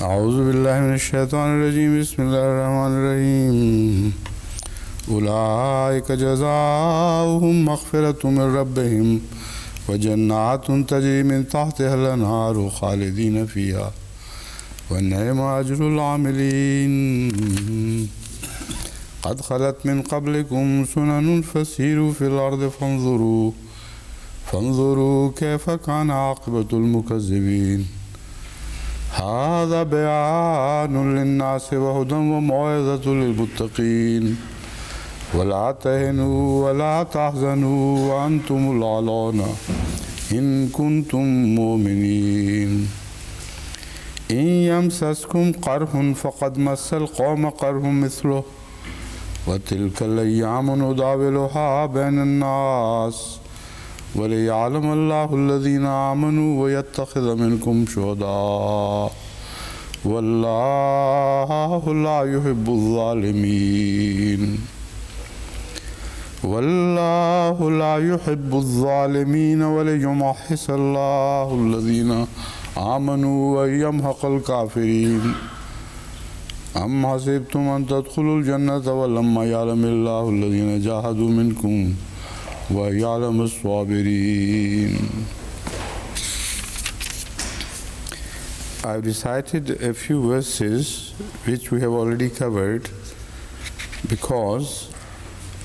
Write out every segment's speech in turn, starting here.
أعوذ بالله من الشيطان الرجيم بسم الله الرحمن الرحيم أولئك جزاؤهم مغفرة من ربهم وجنات تجري من تحتها الأنهار خالدين فيها والنعم أجر العاملين قد خلت من قبلكم سنن فسيروا في الأرض فانظروا كيف كان عاقبة المكذبين هذا بيان للناس وهدى وموعظة للمتقين ولا تهنوا ولا تحزنوا وأنتم الأعلون إن كنتم مؤمنين إن يمسسكم قرح فقد مس القوم قرح مثله وتلك الأيام نداولها بين الناس وليعلم الله الذين آمنوا ويتخذ منكم شهداء والله لا يحب الظالمين والله لا يحب الظالمين وليمحص الله الذين آمنوا ويمحق الكافرين أم حسبتم أن تدخلوا الجنة ولما يعلم الله الذين جاهدوا منكم ويعلم الصابرين. I've recited a few verses which we have already covered because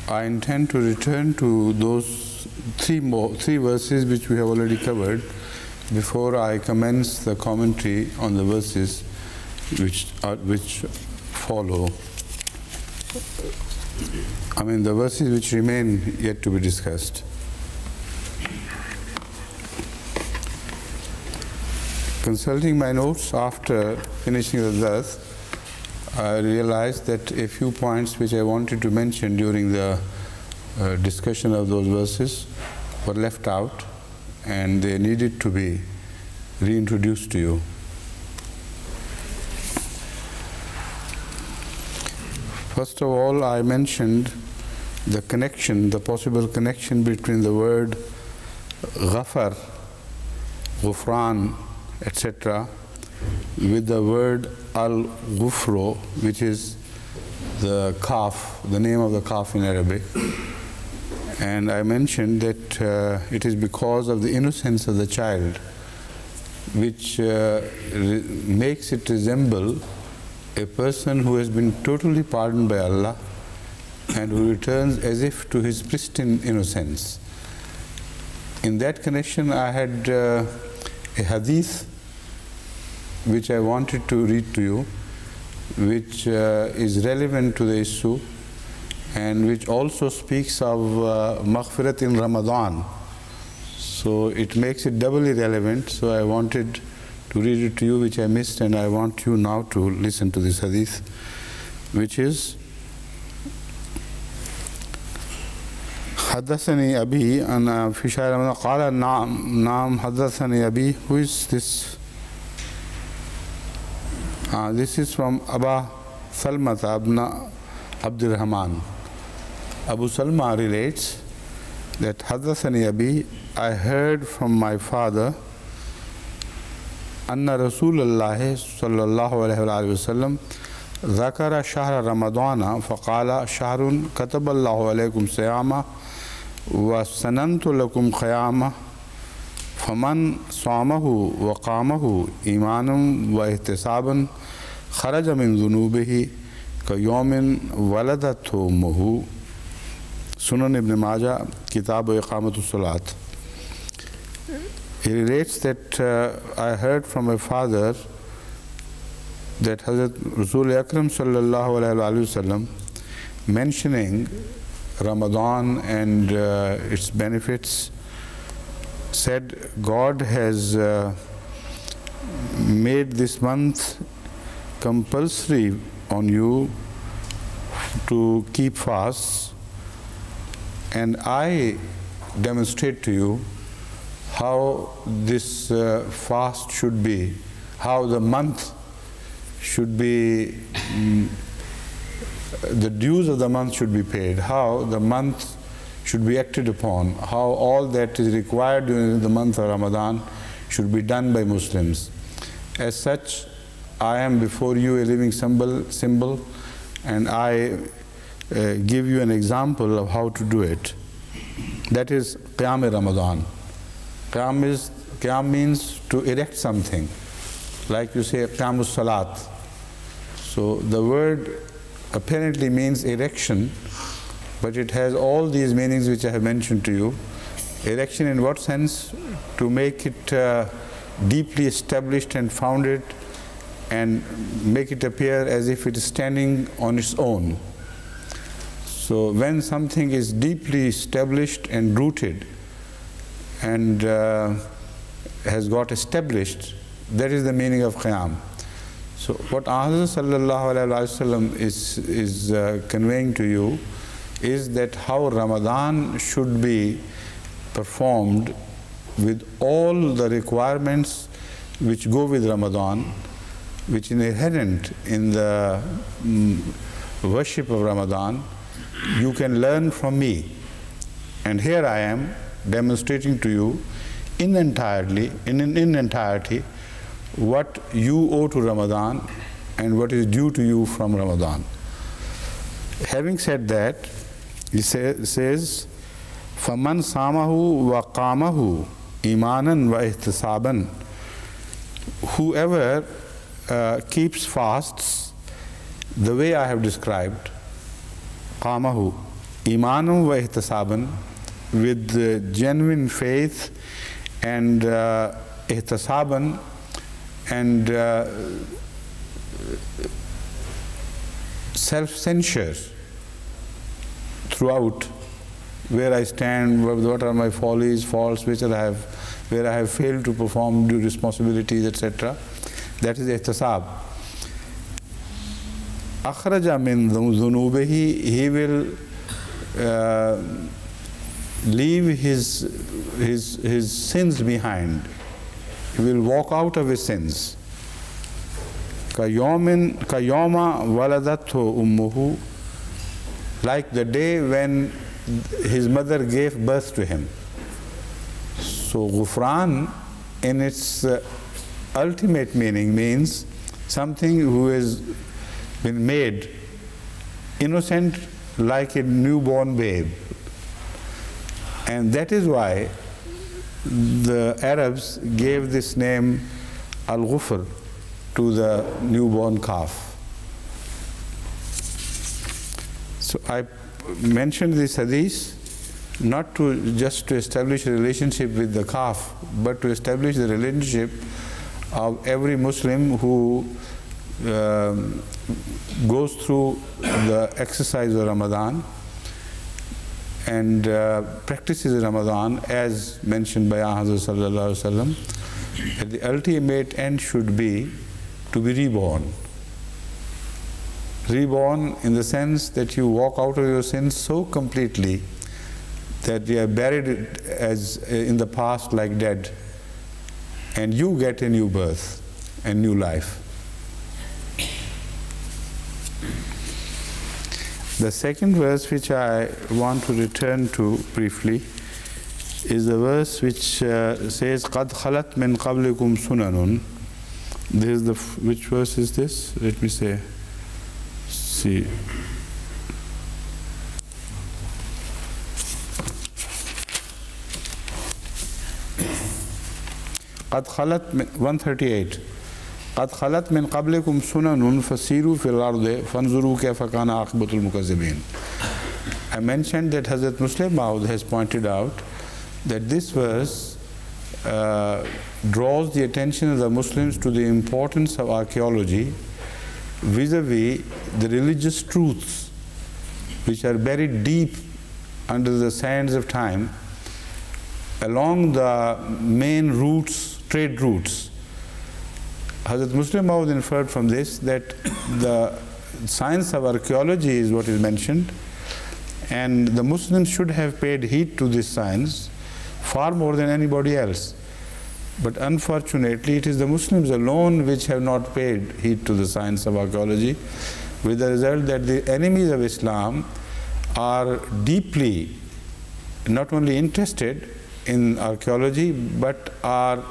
I intend to return to those three verses which we have already covered before I commence the commentary on the verses which follow. The verses which remain yet to be discussed. Consulting my notes after finishing the Dars, I realized that a few points which I wanted to mention during the discussion of those verses were left out and they needed to be reintroduced to you. First of all, I mentioned the connection, the possible connection between the word ghafar, ghufran, etc. with the word al-ghufro, which is the kaf, the name of the kaf in Arabic. And I mentioned that it is because of the innocence of the child which makes it resemble a person who has been totally pardoned by Allah and who returns as if to his pristine innocence. In that connection, I had a hadith which I wanted to read to you, which is relevant to the issue and which also speaks of maghfirat in Ramadan. So it makes it doubly relevant, so I wanted to read it to you, which I missed, and I want you now to listen to this hadith, which is حدثني أبي أن في شهر رمضان قال نعم حدثني أبي. Who is this? This is from Aba Salmata ibn Abdul Rahman. Abu Salma relates that حدثني أبي, I heard from my father أن رسول الله صلى الله عليه وسلم ذكر شهر رمضان فقال شهر كتب الله عليكم صيامه وسننت لكم قيامه فمن صامه وقامه إيمانا واحتسابا خرج من ذنوبه كيوم ولدته أمه. Sunan Ibn Majah, Kitab Iqamatul Salat. He relates that I heard from my father that Hazrat Rasul Akram sallallahu alayhi wa sallam mentioning Ramadan and its benefits said, God has made this month compulsory on you to keep fasts, and I demonstrate to you how this fast should be, how the month should be, the dues of the month should be paid, how the month should be acted upon, how all that is required during the month of Ramadan should be done by Muslims. As such, I am before you a living symbol, and I give you an example of how to do it. That is Qiyam Ramadan. Qiyam means to erect something, like you say Qiyamus Salat. So the word apparently means erection, but it has all these meanings which I have mentioned to you. Erection in what sense? To make it deeply established and founded, and make it appear as if it is standing on its own. So when something is deeply established and rooted and has got established, that is the meaning of Qiyam. So what Hazrat Sallallahu Alaihi Wasallam is conveying to you is that how Ramadan should be performed with all the requirements which go with Ramadan, which is inherent in the worship of Ramadan. You can learn from me. And here I am demonstrating to you in entirety what you owe to Ramadan and what is due to you from Ramadan. Having said that, he says, فَمَنْ صَامَهُ وَقَامَهُ إِيمَانًا وَإِحْتِسَابًا. Whoever keeps fasts the way I have described, قَامَهُ إِيمَانًا وَإِحْتِسَابًا, with genuine faith and ihtisaban, and self-censure throughout, where I stand, what are my follies, faults, where I have failed to perform due responsibilities, etc. That is ihtisab. Akhraja min dhunubihi, he will leave his sins behind. He will walk out of his sins. Kayoma waladathu ummuhu, like the day when his mother gave birth to him. So Ghufran in its ultimate meaning means something who has been made innocent like a newborn babe. And that is why the Arabs gave this name Al-Ghufr to the newborn calf. So I mentioned this hadith not just to establish a relationship with the calf, but to establish the relationship of every Muslim who goes through the exercise of Ramadan and practices Ramadan as mentioned by Hazrat Sallallahu Alaihi Wasallam, that the ultimate end should be to be reborn. Reborn in the sense that you walk out of your sins so completely that they are buried as in the past like dead, and you get a new birth and new life. The second verse which I want to return to briefly is the verse which says قَدْ خَلَتْ مِنْ قَبْلِكُمْ سُنَنٌ. This is which verse is this? Let me see. قَدْ خَلَتْ 138. قَدْ خَلَتْ مِنْ قَبْلِكُمْ سُنَنٌ فَسِيرُوا فِي الْأَرْضِ فَانْظُرُوا كَيْفَ كَانَ عَاقِبَةُ الْمُكَذِّبِينَ. I mentioned that Hazrat Muslim Maud has pointed out that this verse draws the attention of the Muslims to the importance of archaeology vis-a-vis the religious truths which are buried deep under the sands of time along the main routes, trade routes. Hazrat Muslim Maud inferred from this that the science of archaeology is what is mentioned, and the Muslims should have paid heed to this science far more than anybody else. But unfortunately, it is the Muslims alone which have not paid heed to the science of archaeology, with the result that the enemies of Islam are deeply not only interested in archaeology, but are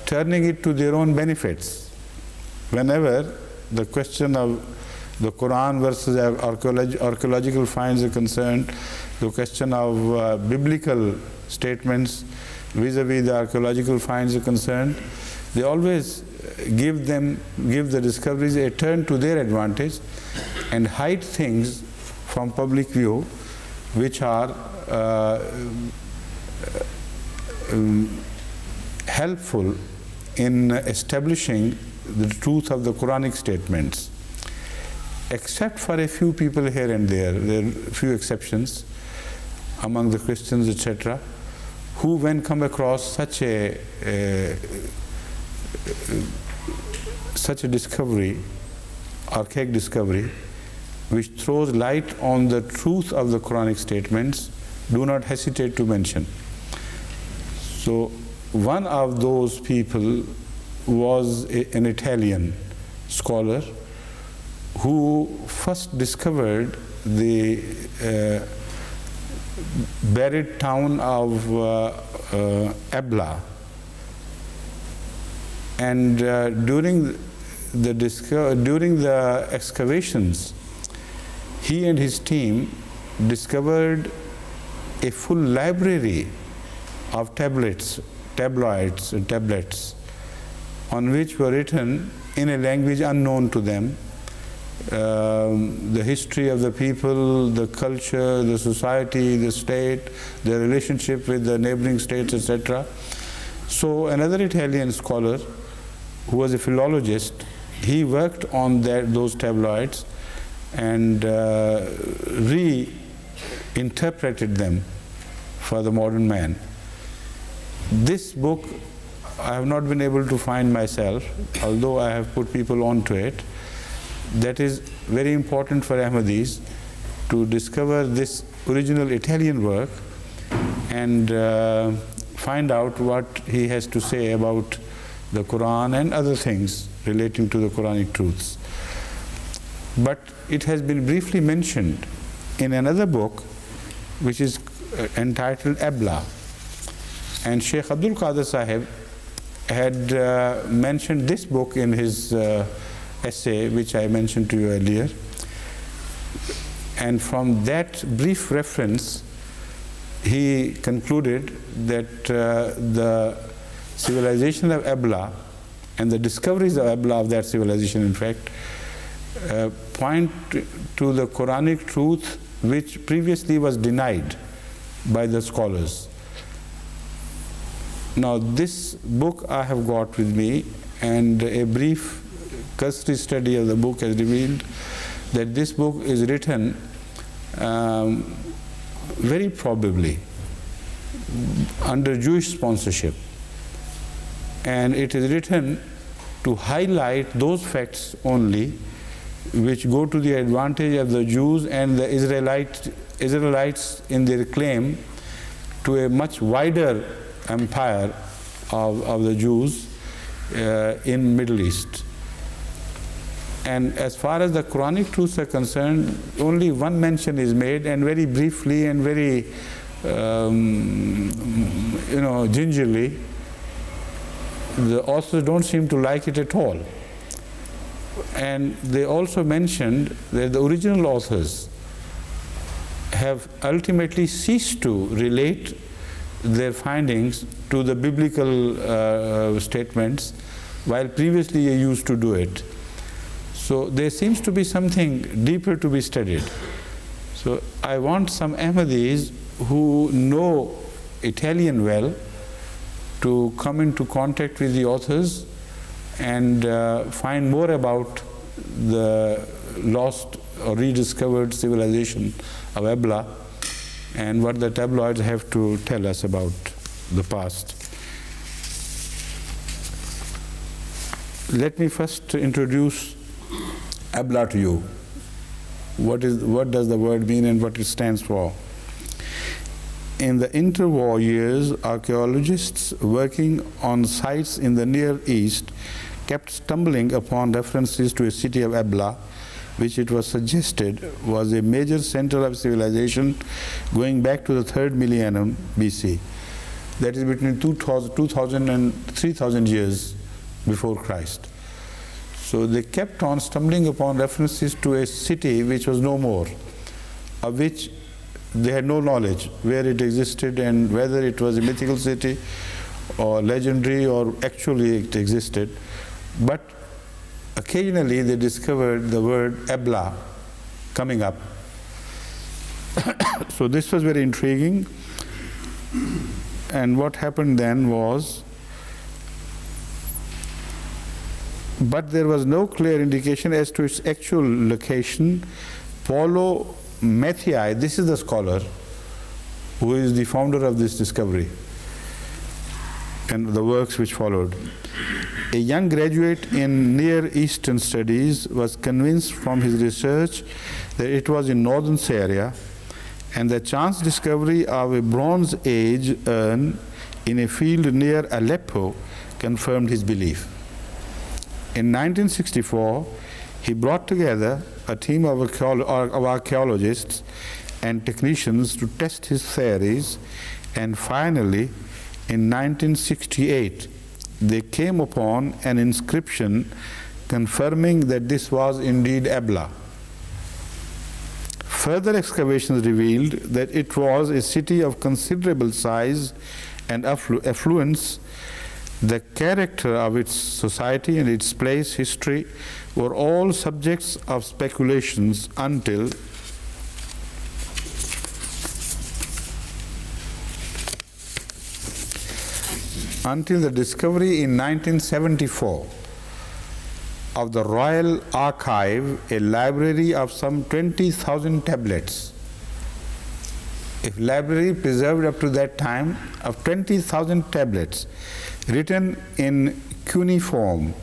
turning it to their own benefits. whenever the question of the Quran versus archaeological finds are concerned, the question of biblical statements vis-a-vis the archaeological finds are concerned, they always give the discoveries a turn to their advantage and hide things from public view which are helpful in establishing the truth of the Quranic statements. Except for a few people here and there are few exceptions among the Christians, etc., who when come across such a discovery, archaic discovery, which throws light on the truth of the Quranic statements, do not hesitate to mention. So one of those people was an Italian scholar who first discovered the buried town of Ebla, and during the excavations, he and his team discovered a full library of tablets on which were written in a language unknown to them the history of the people, the culture, the society, the state, their relationship with the neighboring states, etc. So another Italian scholar who was a philologist, he worked on those tabloids and reinterpreted them for the modern man. This book I have not been able to find myself, although I have put people onto it. That is very important for Ahmadis to discover this original Italian work and find out what he has to say about the Quran and other things relating to the Quranic truths. But it has been briefly mentioned in another book which is entitled Ebla, and Sheikh Abdul Qadir Sahib had mentioned this book in his essay which I mentioned to you earlier, and from that brief reference he concluded that the civilization of Ebla and the discoveries of Ebla, of that civilization in fact, point to the Quranic truth which previously was denied by the scholars. Now this book I have got with me, and a brief cursory study of the book has revealed that this book is written very probably under Jewish sponsorship, and it is written to highlight those facts only which go to the advantage of the Jews and the Israelites in their claim to a much wider empire of the Jews in Middle East. And as far as the Quranic truths are concerned, only one mention is made, and very briefly and very gingerly. The authors don't seem to like it at all. And they also mentioned that the original authors have ultimately ceased to relate their findings to the biblical statements, while previously they used to do it. So there seems to be something deeper to be studied. So I want some Ahmadis who know Italian well to come into contact with the authors and find more about the lost or rediscovered civilization of Ebla and what the tabloids have to tell us about the past. Let me first introduce Ebla to you. What does the word mean and what it stands for? In the interwar years, archaeologists working on sites in the Near East kept stumbling upon references to a city of Ebla, which it was suggested was a major center of civilization going back to the 3rd millennium BC. That is between 2000 and 3000 years before Christ. So So they kept on stumbling upon references to a city which was no more, of which they had no knowledge where it existed and whether it was a mythical city or legendary or actually it existed. But occasionally they discovered the word Ebla coming up. So this was very intriguing. And what happened then was, but there was no clear indication as to its actual location. Paulo Mattei, this is the scholar who is the founder of this discovery and the works which followed. A young graduate in Near Eastern Studies was convinced from his research that it was in northern Syria, and the chance discovery of a Bronze Age urn in a field near Aleppo confirmed his belief. In 1964, he brought together a team of archaeologists and technicians to test his theories, and finally, in 1968, they came upon an inscription confirming that this was indeed Ebla. Further excavations revealed that it was a city of considerable size and affluence. The character of its society and its place, history, were all subjects of speculations until the discovery in 1974 of the Royal Archive, a library of some 20,000 tablets. A library preserved up to that time of 20,000 tablets, written in cuneiform.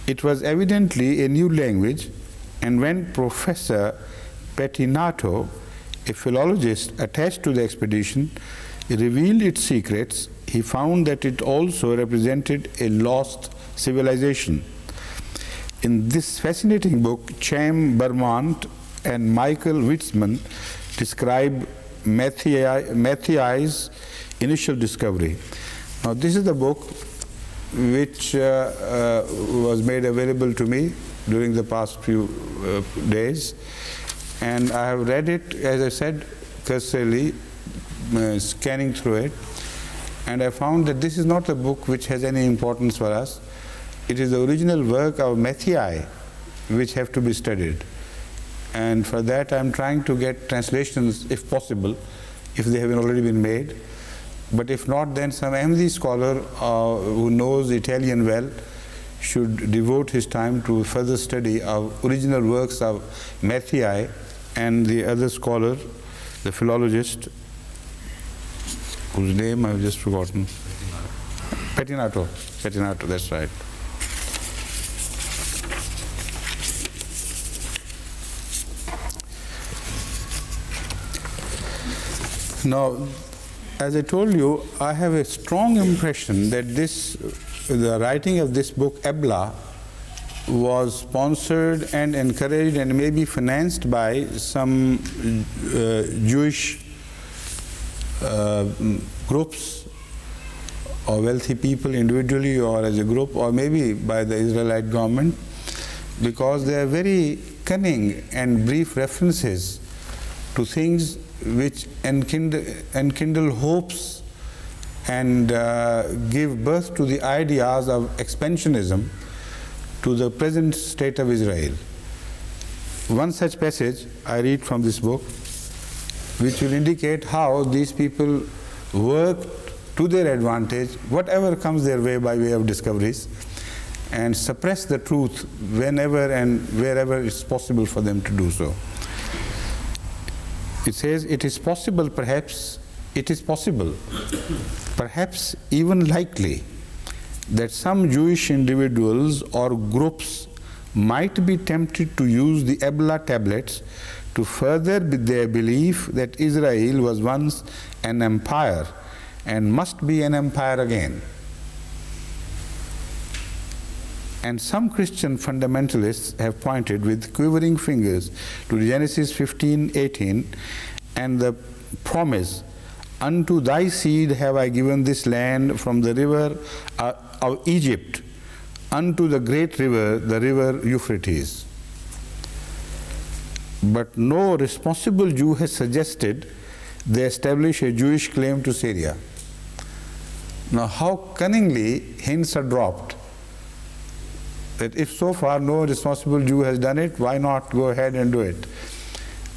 It was evidently a new language, and when Professor Pettinato, a philologist attached to the expedition, revealed its secrets, he found that it also represented a lost civilization. In this fascinating book, Chaim Bermant and Michael Witzman describe Mattei's initial discovery. Now, this is the book which was made available to me during the past few days, and I have read it, as I said, cursorily, scanning through it, and I found that this is not a book which has any importance for us. It is the original work of Mattei which have to be studied, and for that I am trying to get translations, if possible, if they have already been made. But if not, then some Ahmadi scholar who knows Italian well should devote his time to further study of original works of Mattei and the other scholar, the philologist, whose name I have just forgotten. Pettinato, that's right. Now, as I told you, I have a strong impression that the writing of this book, Ebla, was sponsored and encouraged and maybe financed by some Jewish groups or wealthy people individually or as a group, or maybe by the Israelite government, because they are very cunning and brief references to things which enkindle hopes and give birth to the ideas of expansionism to the present state of Israel. One such passage I read from this book, which will indicate how these people work to their advantage, whatever comes their way by way of discoveries, and suppress the truth whenever and wherever it's possible for them to do so. It says, it is possible, perhaps even likely, that some Jewish individuals or groups might be tempted to use the Ebla tablets to further their belief that Israel was once an empire and must be an empire again. And some Christian fundamentalists have pointed with quivering fingers to Genesis 15:18 and the promise, "Unto thy seed have I given this land from the river of Egypt unto the great river, the river Euphrates. But no responsible Jew has suggested they establish a Jewish claim to Syria. Now, how cunningly hints are dropped that if so far no responsible Jew has done it, why not go ahead and do it?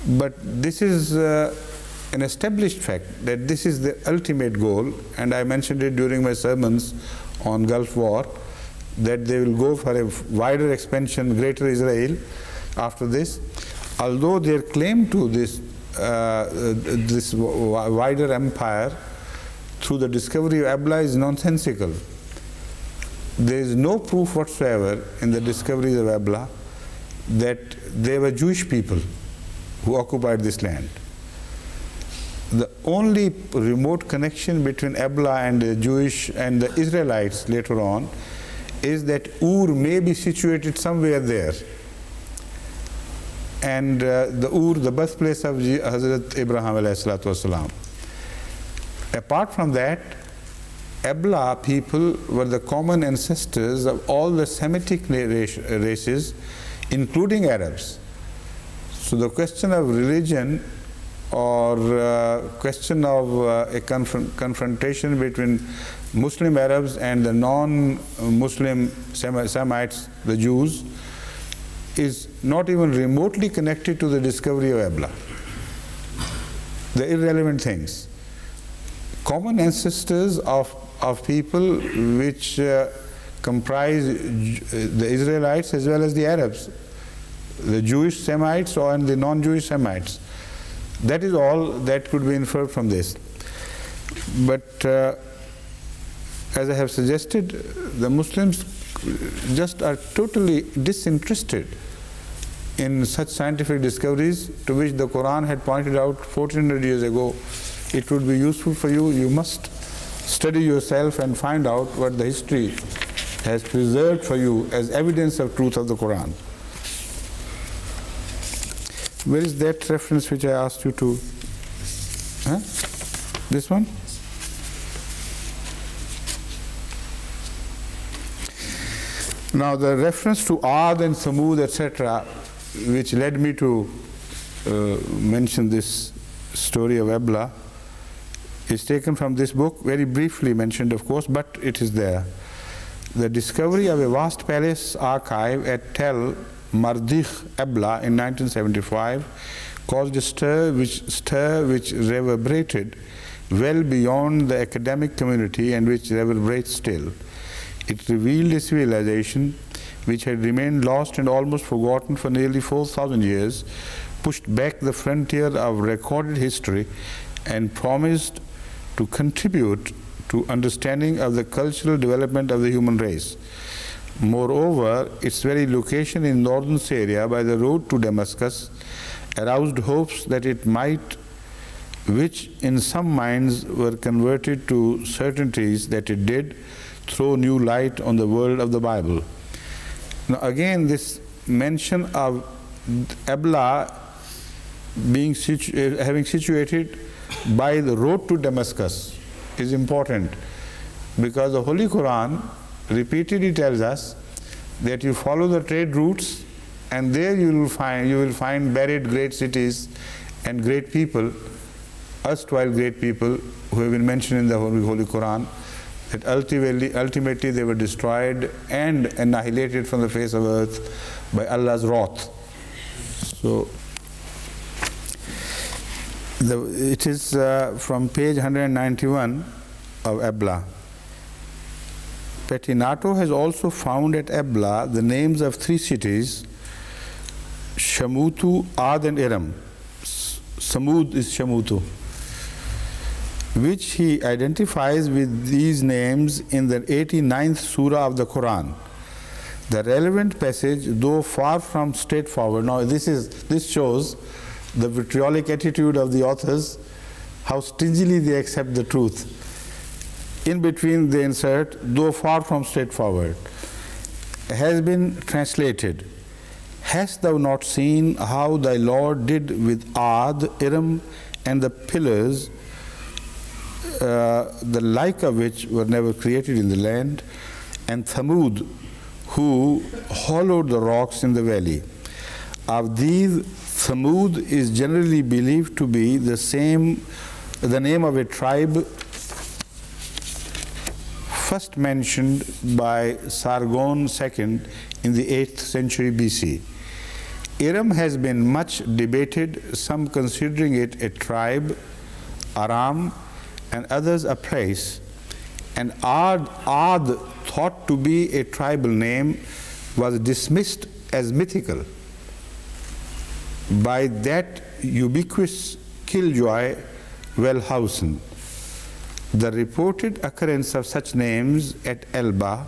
But this is an established fact that this is the ultimate goal, and I mentioned it during my sermons on Gulf War, that they will go for a wider expansion, greater Israel after this. Although their claim to this wider empire through the discovery of Abla is nonsensical. There is no proof whatsoever in the discoveries of Abla that they were Jewish people who occupied this land. The only remote connection between Abla and the Jewish and the Israelites later on is that Ur may be situated somewhere there. And the Ur, the birthplace of Hazrat Abraham alayhi salatu wasalam. Apart from that, Abla people were the common ancestors of all the Semitic races, including Arabs. So the question of religion or question of a confrontation between Muslim Arabs and the non-Muslim Semites, the Jews, is not even remotely connected to the discovery of Abla. The irrelevant things. Common ancestors of people which comprise the Israelites as well as the Arabs, the Jewish Semites and the non-Jewish Semites. That is all that could be inferred from this. But as I have suggested, the Muslims just are totally disinterested in such scientific discoveries to which the Quran had pointed out 1400 years ago. It would be useful for you. You must study yourself and find out what the history has preserved for you as evidence of truth of the Quran. Where is that reference which I asked you to? This one? Now the reference to Ad and Samud, etc., which led me to mention this story of Abla, is taken from this book, very briefly mentioned of course, but it is there. The discovery of a vast palace archive at Tel Mardikh Abla in 1975 caused a stir which reverberated well beyond the academic community and which reverberates still. It revealed a civilization which had remained lost and almost forgotten for nearly 4,000 years, pushed back the frontier of recorded history, and promised to contribute to understanding of the cultural development of the human race. Moreover, its very location in northern Syria by the road to Damascus aroused hopes that it might, which in some minds were converted to certainties that it did, throw new light on the world of the Bible. Now again, this mention of Abla being having situated by the road to Damascus is important, because the Holy Quran repeatedly tells us that you follow the trade routes and there you will find buried great cities and great people, erstwhile great people who have been mentioned in the Holy Quran, that ultimately they were destroyed and annihilated from the face of earth by Allah's wrath. So it is from page 191 of Abla. Pettinato has also found at Abla the names of 3 cities, Shamutu, Ad and Iram. Samud is Shamutu, which he identifies with these names in the 89th Surah of the Quran. The relevant passage, though far from straightforward, now this shows the vitriolic attitude of the authors, how stingily they accept the truth. In between they insert, though far from straightforward, has been translated, hast thou not seen how thy Lord did with Ad, Iram, and the pillars, the like of which were never created in the land, and Thamud, who hollowed the rocks in the valley. Of these, Thamud is generally believed to be the name of a tribe first mentioned by Sargon II in the 8th century BC. Iram has been much debated, some considering it a tribe, Aram, and others a place. And Ad, thought to be a tribal name, was dismissed as mythical by that ubiquitous killjoy Wellhausen. The reported occurrence of such names at Ebla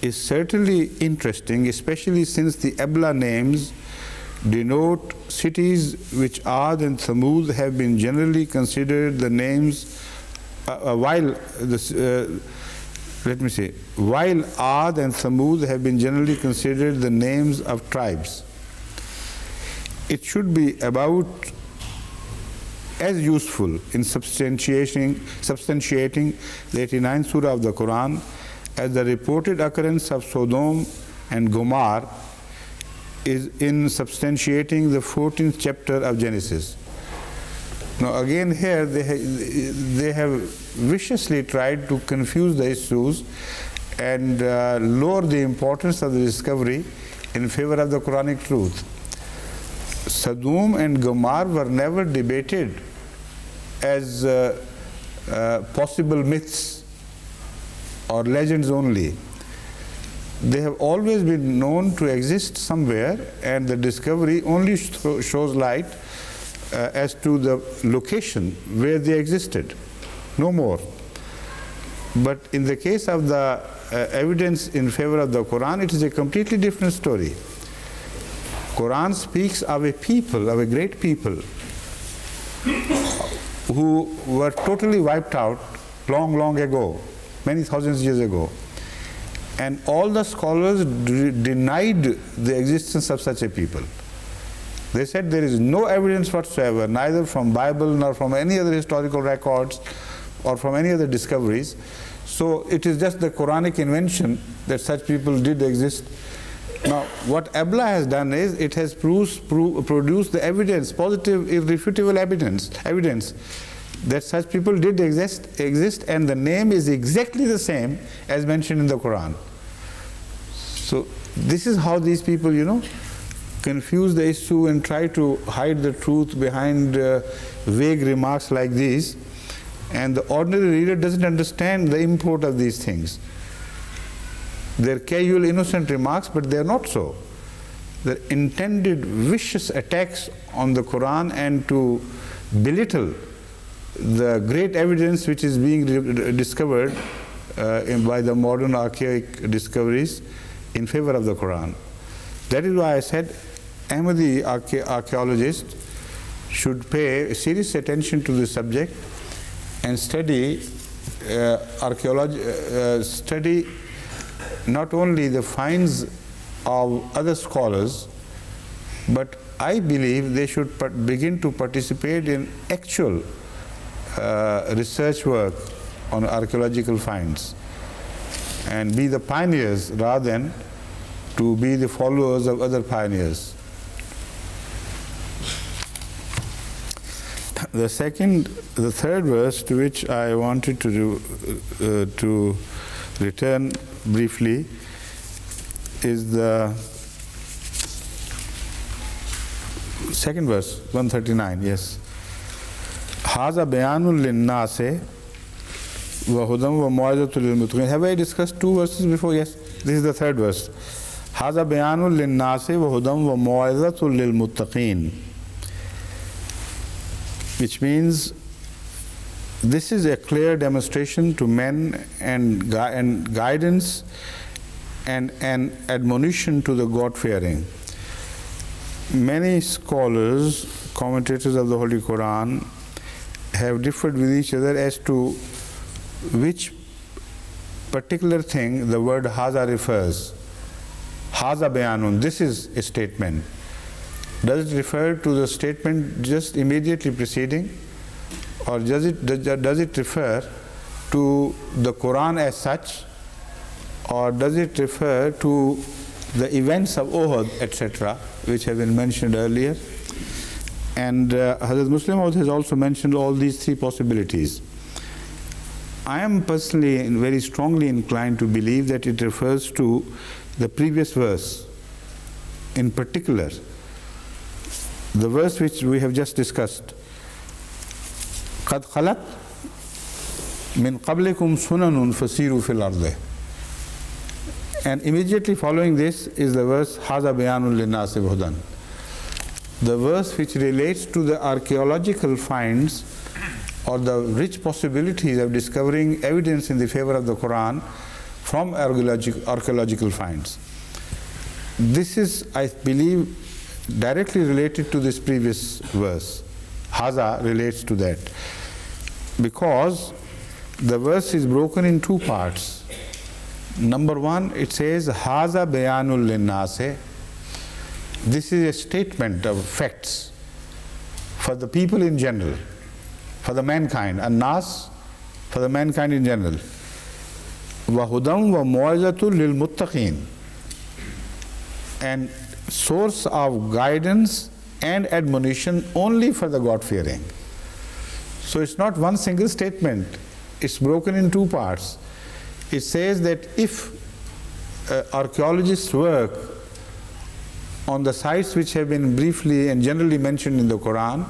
is certainly interesting, especially since the Ebla names denote cities which Ad and Thamud have been generally considered the names, while Ad and Thamud have been generally considered the names of tribes. It should be about as useful in substantiating the 89th Surah of the Quran as the reported occurrence of Sodom and Gomorrah is in substantiating the 14th chapter of Genesis. Now again here they have viciously tried to confuse the issues and lower the importance of the discovery in favor of the Quranic truth. Sodom and Gomorrah were never debated as possible myths or legends only. They have always been known to exist somewhere, and the discovery only shows light as to the location where they existed, no more. But in the case of the evidence in favor of the Quran, it is a completely different story. Quran speaks of a people, of a great people who were totally wiped out long ago, many thousands of years ago. And all the scholars denied the existence of such a people. They said there is no evidence whatsoever, neither from Bible nor from any other historical records or from any other discoveries. So it is just the Quranic invention that such people did exist. Now, what Ebla has done is it has produced the evidence, positive, irrefutable evidence that such people did exist, and the name is exactly the same as mentioned in the Quran. So this is how these people, confuse the issue and try to hide the truth behind vague remarks like these. And the ordinary reader doesn't understand the import of these things. They're casual, innocent remarks, but they're not so. They're intended vicious attacks on the Quran and to belittle the great evidence which is being discovered by the modern archaic discoveries in favor of the Quran. That is why I said Ahmadi archaeologists should pay serious attention to this subject and study study not only the finds of other scholars, but I believe they should begin to participate in actual research work on archaeological finds and be the pioneers rather than to be the followers of other pioneers. The third verse to which I wanted to return briefly is the second verse, 139, yes. Haza bayanul linnase wa hudam wa mu'izatul lil muttaqin. Have I discussed two verses before? Yes. This is the third verse. Haza bayanul linnase wa hudam wa mu'izatul lil muttaqin. Which means this is a clear demonstration to men and guidance and an admonition to the God-fearing. Many scholars, commentators of the Holy Quran, have differed with each other as to which particular thing the word haza refers. Haza bayanun, this is a statement. Does it refer to the statement just immediately preceding, or does it refer to the Quran as such, or does it refer to the events of Uhud, etc., which have been mentioned earlier? And Hazrat Muslim has also mentioned all these three possibilities. I am personally very strongly inclined to believe that it refers to the previous verse, in particular, the verse which we have just discussed. قَدْ خَلَتْ مِنْ قَبْلِكُمْ سُنَنٌ فَسِيرُوا فِي الْأَرْضِ. And immediately following this is the verse هَذَا بَيَانٌ لِلنَّاسِ بُهُدًا, the verse which relates to the archaeological finds or the rich possibilities of discovering evidence in the favor of the Quran from archaeological finds. This is, I believe, directly related to this previous verse. Haza relates to that, because the verse is broken in two parts. Number one, it says Haza bayanul linnase. This is a statement of facts for the people in general, for the mankind, and nas, for the mankind in general. Wahudam wa mu'azatul lil muttaqin, and source of guidance and admonition only for the God-fearing. So it's not one single statement, it's broken in two parts. It says that if archaeologists work on the sites which have been briefly and generally mentioned in the Quran,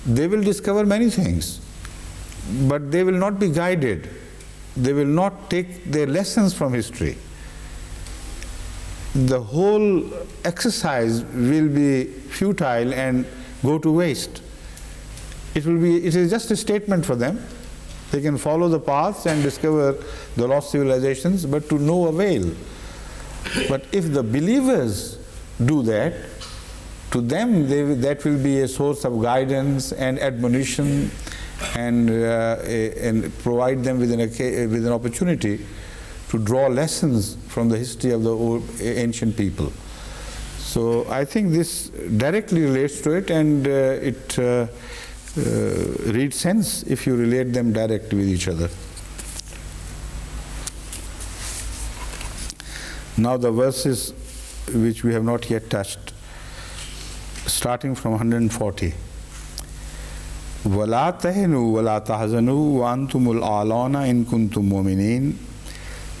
they will discover many things, but they will not be guided. They will not take their lessons from history. The whole exercise will be futile and go to waste. It is just a statement for them. They can follow the paths and discover the lost civilizations, but to no avail. But if the believers do that, to them that will be a source of guidance and admonition, and provide them with an opportunity to draw lessons from the history of the ancient people. So I think this directly relates to it, and it reads sense if you relate them directly with each other. Now the verses which we have not yet touched, starting from 140. وَلَا تَهِنُوا وَلَا تَحْزَنُوا وَأَنْتُمُ الْأَعْلَوْنَ إِن كُنْتُم مُؤْمِنِينَ.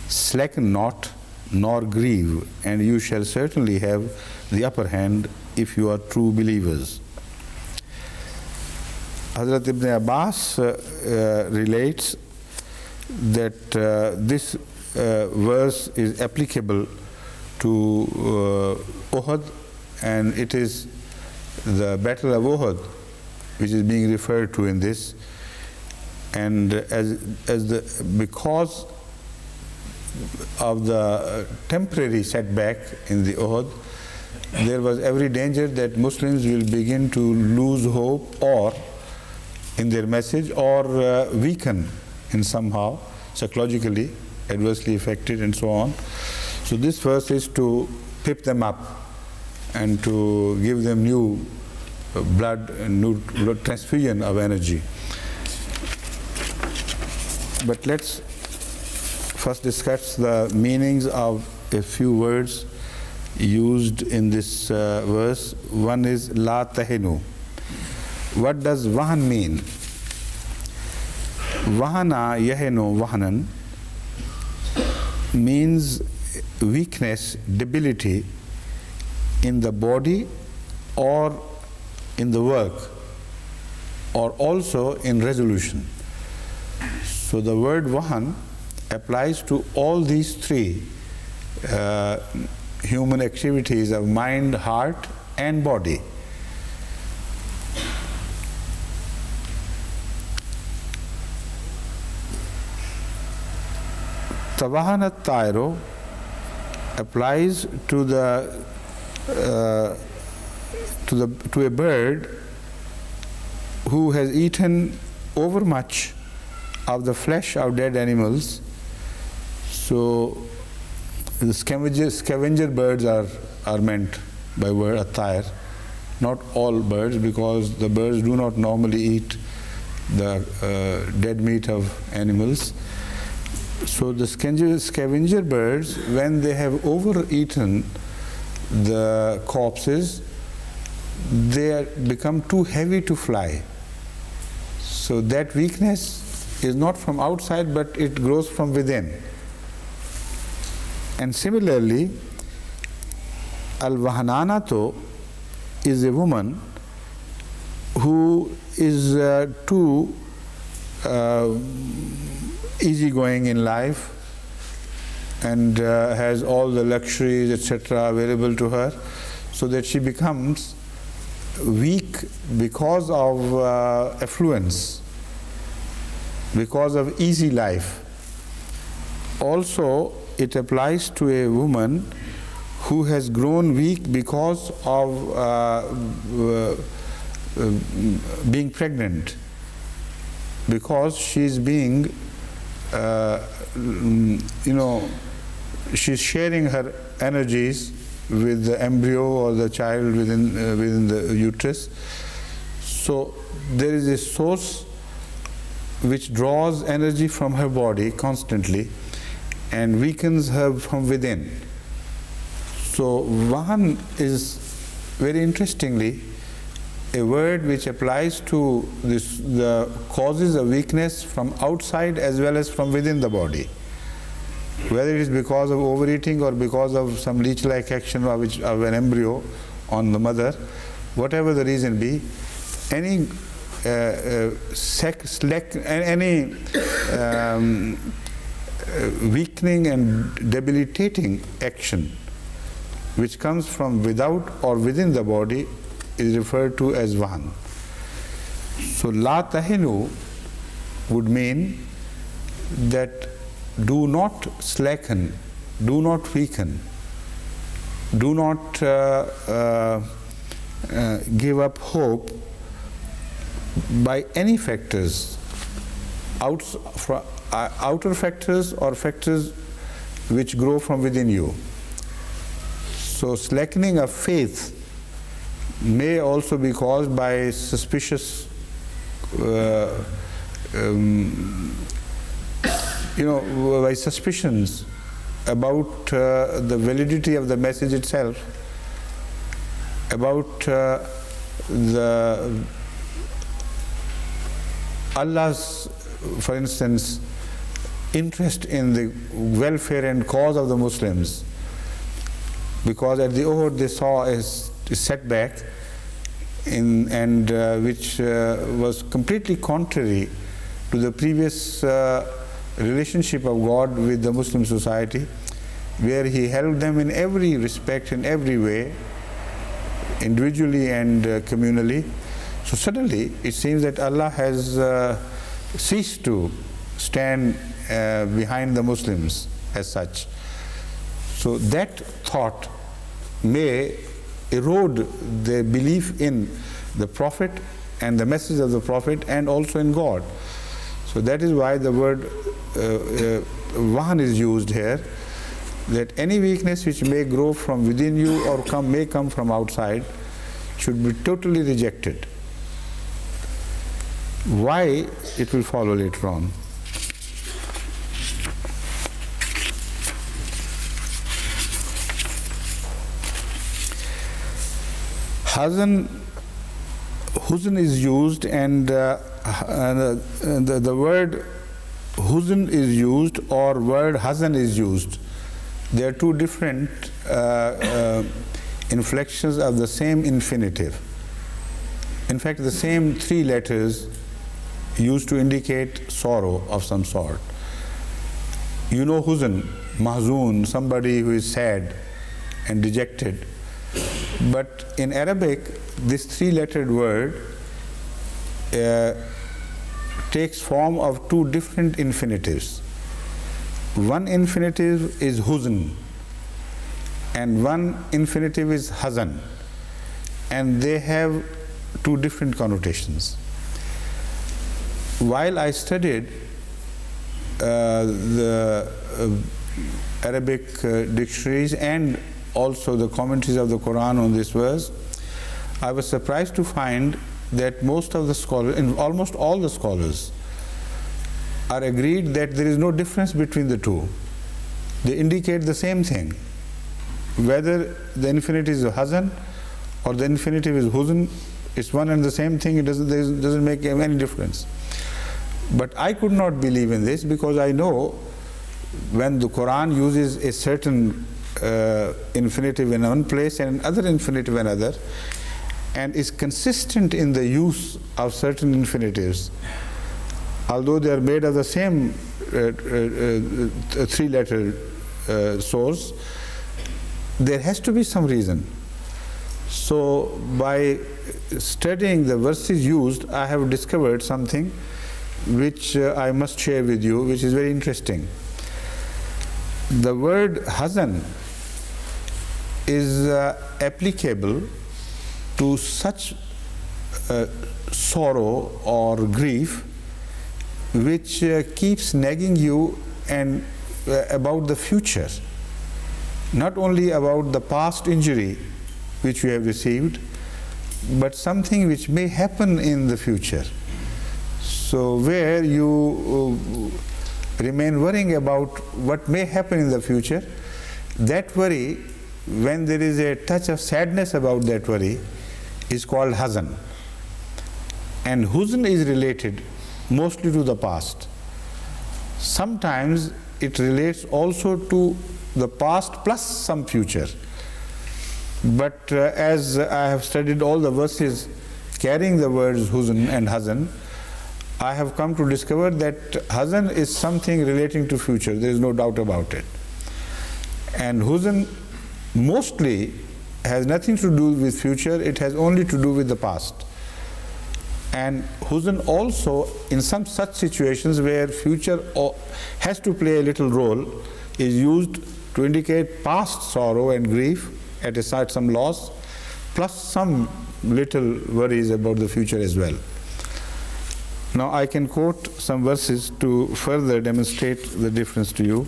Slacken not, nor grieve, and you shall certainly have the upper hand if you are true believers. Hazrat Ibn Abbas relates that this verse is applicable to Uhud, and it is the Battle of Uhud which is being referred to in this. And because of the temporary setback in the Uhud, there was every danger that Muslims will begin to lose hope or in their message, or weaken in somehow, psychologically, adversely affected and so on. So this verse is to pip them up and to give them new blood and new blood transfusion of energy. But let's first discuss the meanings of a few words used in this verse. One is La Tahinu. What does Wahan mean? Wahana Yahenu Wahanan means weakness, debility in the body or in the work, or also in resolution. So the word Wahan applies to all these three human activities of mind, heart and body. Tawahanat Tairo applies to a bird who has eaten overmuch of the flesh of dead animals. So the scavenger birds are meant by word attire, not all birds, because the birds do not normally eat the dead meat of animals. So the scavenger birds, when they have overeaten the corpses, they become too heavy to fly. So that weakness is not from outside, but it grows from within. And similarly, Al-Wahananato is a woman who is too easygoing in life and has all the luxuries, etc., available to her, so that she becomes weak because of affluence, because of easy life. Also, it applies to a woman who has grown weak because of being pregnant, because she's being, she's sharing her energies with the embryo or the child within the uterus. So there is a source which draws energy from her body constantly and weakens her from within. So Vahan is, very interestingly, a word which applies to the causes of weakness from outside as well as from within the body. Whether it is because of overeating or because of some leech-like action of an embryo on the mother, whatever the reason be, any weakening and debilitating action which comes from without or within the body is referred to as Vahan. So La Tahinu would mean that do not slacken, do not weaken, do not give up hope by any factors, outer factors or factors which grow from within you. So slackening of faith may also be caused by suspicious, by suspicions about the validity of the message itself, about Allah's, for instance, interest in the welfare and cause of the Muslims, because at the Uhud they saw a setback which was completely contrary to the previous relationship of God with the Muslim society, where He helped them in every respect, in every way, individually and communally. So suddenly it seems that Allah has ceased to stand behind the Muslims as such. So that thought may erode the belief in the Prophet and the message of the Prophet and also in God. So that is why the word Vahan is used here, that any weakness which may grow from within you or may come from outside should be totally rejected. Why, it will follow later on. Huzn is used, and the word huzn is used or word hazan is used. They are two different inflections of the same infinitive. In fact, the same three letters used to indicate sorrow of some sort. You know huzn, mahzoon, somebody who is sad and dejected. But in Arabic, this three-lettered word takes form of two different infinitives. One infinitive is huzn and one infinitive is hazan, and they have two different connotations. While I studied the Arabic dictionaries and also the commentaries of the Quran on this verse, I was surprised to find that most of the scholars, in almost all the scholars, are agreed that there is no difference between the two. They indicate the same thing. Whether the infinitive is Hazan or the infinitive is Huzn, it's one and the same thing. It doesn't make any difference. But I could not believe in this, because I know when the Quran uses a certain infinitive in one place and other infinitive in another, and is consistent in the use of certain infinitives, although they are made of the same three-letter source, there has to be some reason. So by studying the verses used, I have discovered something which I must share with you, which is very interesting. The word Hazan is applicable to such sorrow or grief which keeps nagging you and about the future, not only about the past injury which you have received, but something which may happen in the future. So where you remain worrying about what may happen in the future, that worry, when there is a touch of sadness about that worry, is called Hazan. And Huzn is related mostly to the past. Sometimes it relates also to the past plus some future. But as I have studied all the verses carrying the words Huzn and Hazan, I have come to discover that Hazan is something relating to future. There is no doubt about it. And Huzn mostly has nothing to do with future. It has only to do with the past. And Huzn also, in some such situations where future has to play a little role, is used to indicate past sorrow and grief at a side, some loss, plus some little worries about the future as well. Now I can quote some verses to further demonstrate the difference to you.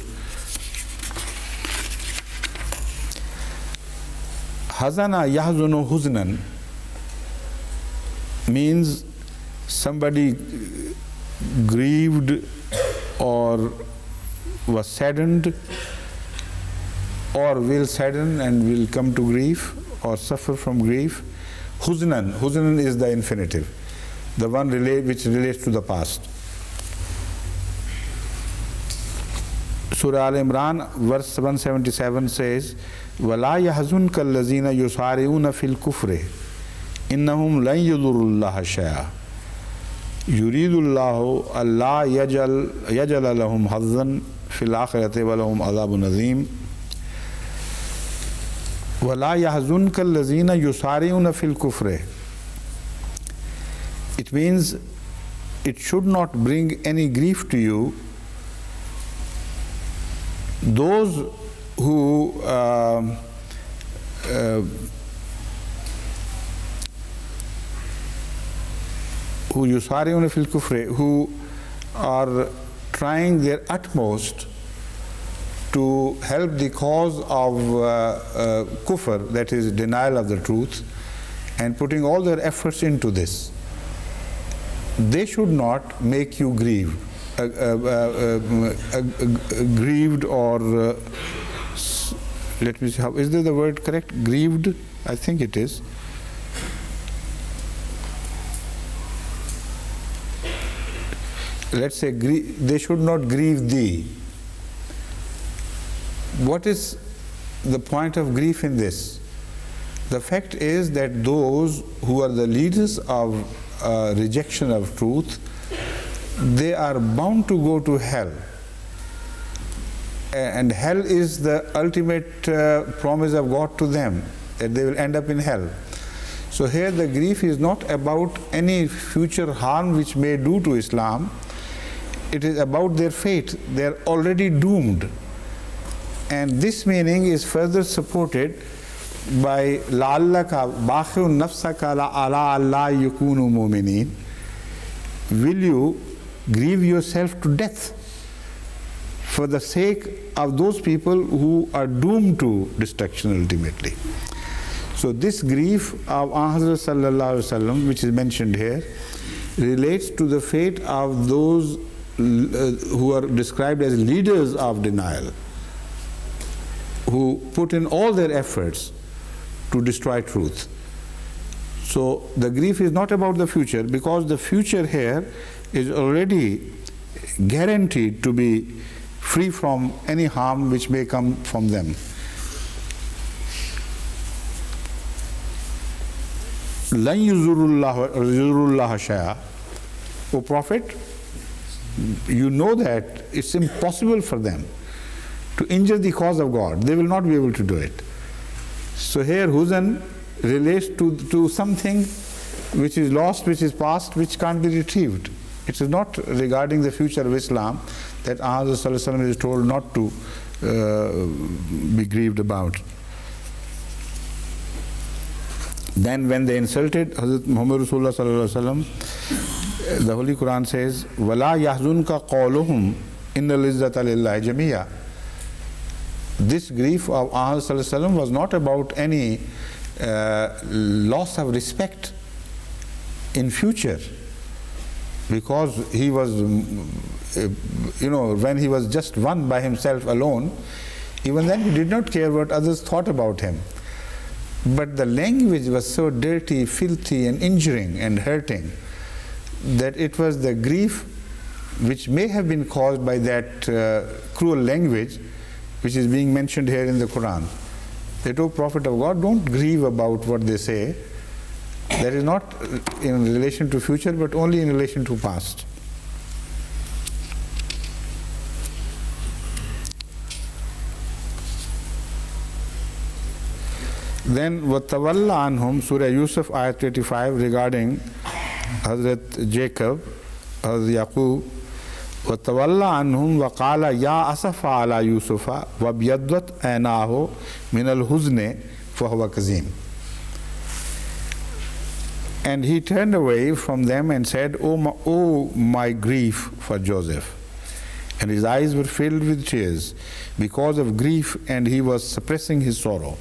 Hazana yahzunu huznan means somebody grieved or was saddened or will sadden and will come to grief or suffer from grief. Huznan, Huznan is the infinitive, the one which relates to the past. Surah Aale-Imraan verse 177 says, وَلَا يَحْزُنْكَ الَّذِينَ يُسَارِعُونَ فِي الْكُفْرِ إِنَّهُمْ لَنْ يَضُرُّوا اللَّهَ شَيْئًا يُرِيدُ اللَّهُ أَلَّا يَجْعَلَ لَهُمْ حَظًّا فِي الْآخِرَةِ وَلَهُمْ عَذَابٌ عَظِيمٌ. وَلَا يَحْزُنْكَ الَّذِينَ يُسَارِعُونَ فِي الْكُفْرِ. It means it should not bring any grief to you those who yusari'una fil kufri, who are trying their utmost to help the cause of kufr, that is denial of the truth, and putting all their efforts into this. They should not make you grieve, grieved, or let me see, how is there the word correct? Grieved, I think it is. Let's say they should not grieve thee. What is the point of grief in this? The fact is that those who are the leaders of rejection of truth, they are bound to go to hell. And hell is the ultimate promise of God to them, that they will end up in hell. So here the grief is not about any future harm which may do to Islam. It is about their fate. They are already doomed. And this meaning is further supported by لَعَلَّكَ بَاخِعٌ نَفْسَكَ عَلَىٰ أَلَّا يَكُونُوا مُؤْمِنِينَ. Will you grieve yourself to death for the sake of those people who are doomed to destruction ultimately? So this grief of Hazrat sallallahu alaihi wasallam, which is mentioned here, relates to the fate of those who are described as leaders of denial, who put in all their efforts to destroy truth. So the grief is not about the future, because the future here is already guaranteed to be free from any harm which may come from them. Lan yuzurullah shay'a. O Prophet, you know that it's impossible for them to injure the cause of God. They will not be able to do it. So here huzn relates to something which is lost, which is past, which can't be retrieved. It is not regarding the future of Islam that Hazrat is told not to be grieved about. Then when they insulted Hazrat Muhammad Rasulullah sallallahu alaihi wasallam, the Holy Quran says, "Wala yahzunka qawluhum innal izzata lillahi jamia." This grief of Hazrat sallallahu alaihi wasallam was not about any loss of respect in future, because he was, when he was just one by himself alone, even then he did not care what others thought about him. But the language was so dirty, filthy and injuring and hurting that it was the grief which may have been caused by that cruel language which is being mentioned here in the Quran. They told Prophet of God, don't grieve about what they say. That is not in relation to future, but only in relation to past. Then وَتَوَلَّ عَنْهُمْ, Surah Yusuf, ayat 85, regarding Hazrat Jacob, Hazrat Yaqub, وَتَوَلَّ عَنْهُمْ وَقَالَ يَا أَسَفَ عَلَى يُوسُفَ وَابْيَضَّتْ عَيْنَاهُ مِنَ الْحُزْنِ فَهُوَ كَظِيمٌ. And he turned away from them and said, "Oh my grief for Joseph." And his eyes were filled with tears because of grief, and he was suppressing his sorrow.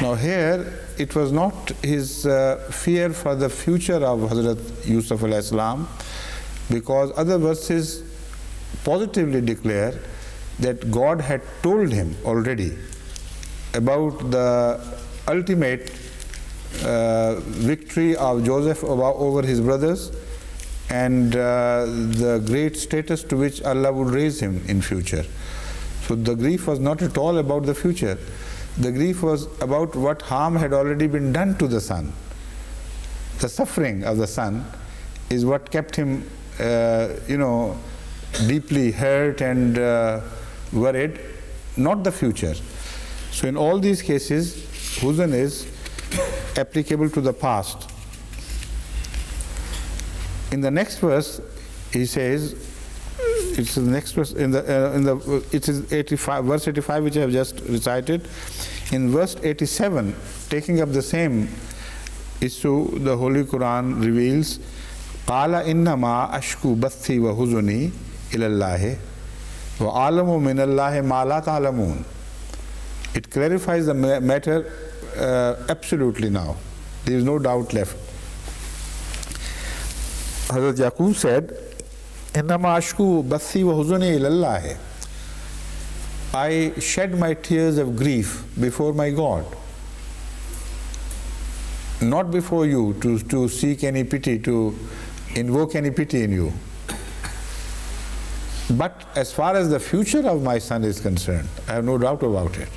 Now here, it was not his fear for the future of Hazrat Yusuf alayhi salam, because other verses positively declare that God had told him already about the ultimate victory of Joseph over his brothers, and the great status to which Allah would raise him in future. So the grief was not at all about the future. The grief was about what harm had already been done to the son. The suffering of the son is what kept him deeply hurt and worried, not the future. So in all these cases, huzn is applicable to the past. In the next verse, he says, it's the next verse it is 85, verse 85, which I have just recited. In verse 87, taking up the same issue, the Holy Quran reveals, "Qala innama ashku bathi wa huzuni ilallahi wa alamu minallahi ma la ta'lamun." It clarifies the matter absolutely now. There is no doubt left. Hazrat Yaqub said, "Innama ashku bathi wa huzuni ilallahi." I shed my tears of grief before my God, not before you to seek any pity, to invoke any pity in you. But as far as the future of my son is concerned, I have no doubt about it.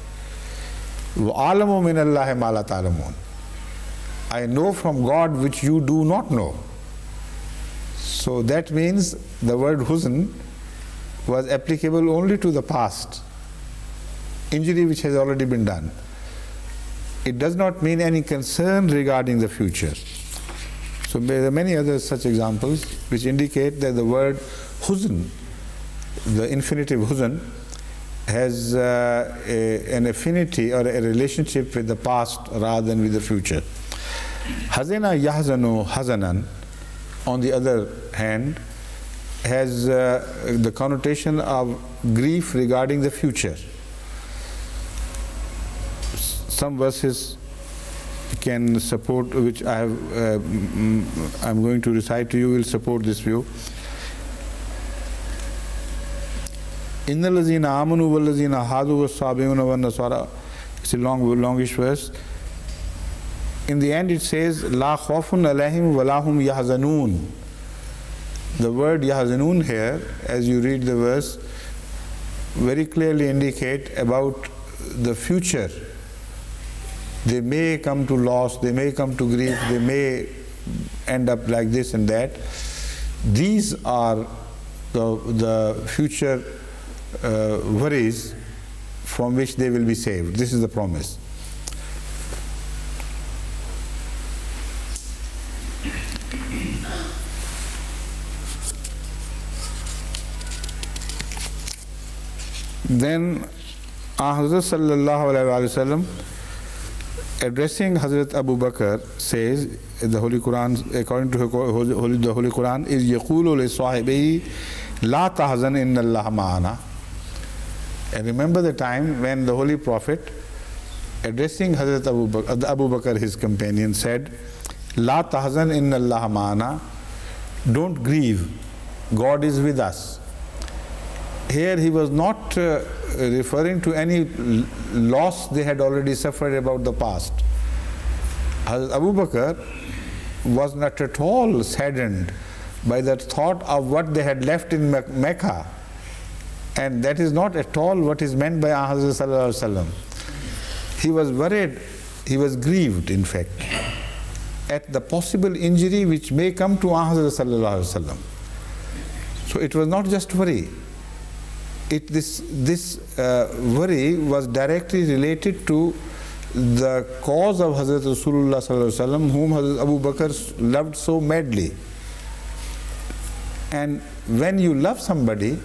وَعَلَمُ مِنَ اللَّهِ مَا لَا تَعْلَمُونَ. I know from God which you do not know. So that means the word huzn was applicable only to the past, injury which has already been done. It does not mean any concern regarding the future. So there are many other such examples which indicate that the word huzn, the infinitive huzn, has an affinity or a relationship with the past rather than with the future. Hazana yahzanu hazanan, on the other hand, has the connotation of grief regarding the future. Some verses can support, which I'm going to recite to you, will support this view. Innal lazina amanu wal lazina hadu was sabiuna wan nasara. It's a longish verse. In the end it says, La khawfun alayhim wa lahum yahzanun. The word yahzanun here, as you read the verse, very clearly indicate about the future. They may come to loss, they may come to grief, they may end up like this and that. These are the future worries from which they will be saved. This is the promise. Then Hazrat sallallahu alaihi wasallam, addressing Hazrat Abu Bakr, says in the Holy Quran, according to the Holy Quran, is yaqulu li sahibihi la tahzan inna Allah ma'ana. And remember the time when the Holy Prophet, addressing Hazrat Abu Bakr, his companion, said, La tahzan inna Allah ma'ana. Don't grieve, God is with us. Here he was not referring to any loss they had already suffered about the past. Hazrat Abu Bakr was not at all saddened by the thought of what they had left in Mecca. And that is not at all what is meant by Hazrat sallallahu alaihi wasallam. He was worried, he was grieved in fact, at the possible injury which may come to Hazrat sallallahu alaihi wasallam. So it was not just worry. This worry was directly related to the cause of Hazrat Rasulullah sallallahu alaihi wasallam, whom Hazrat Abu Bakr loved so madly. And when you love somebody,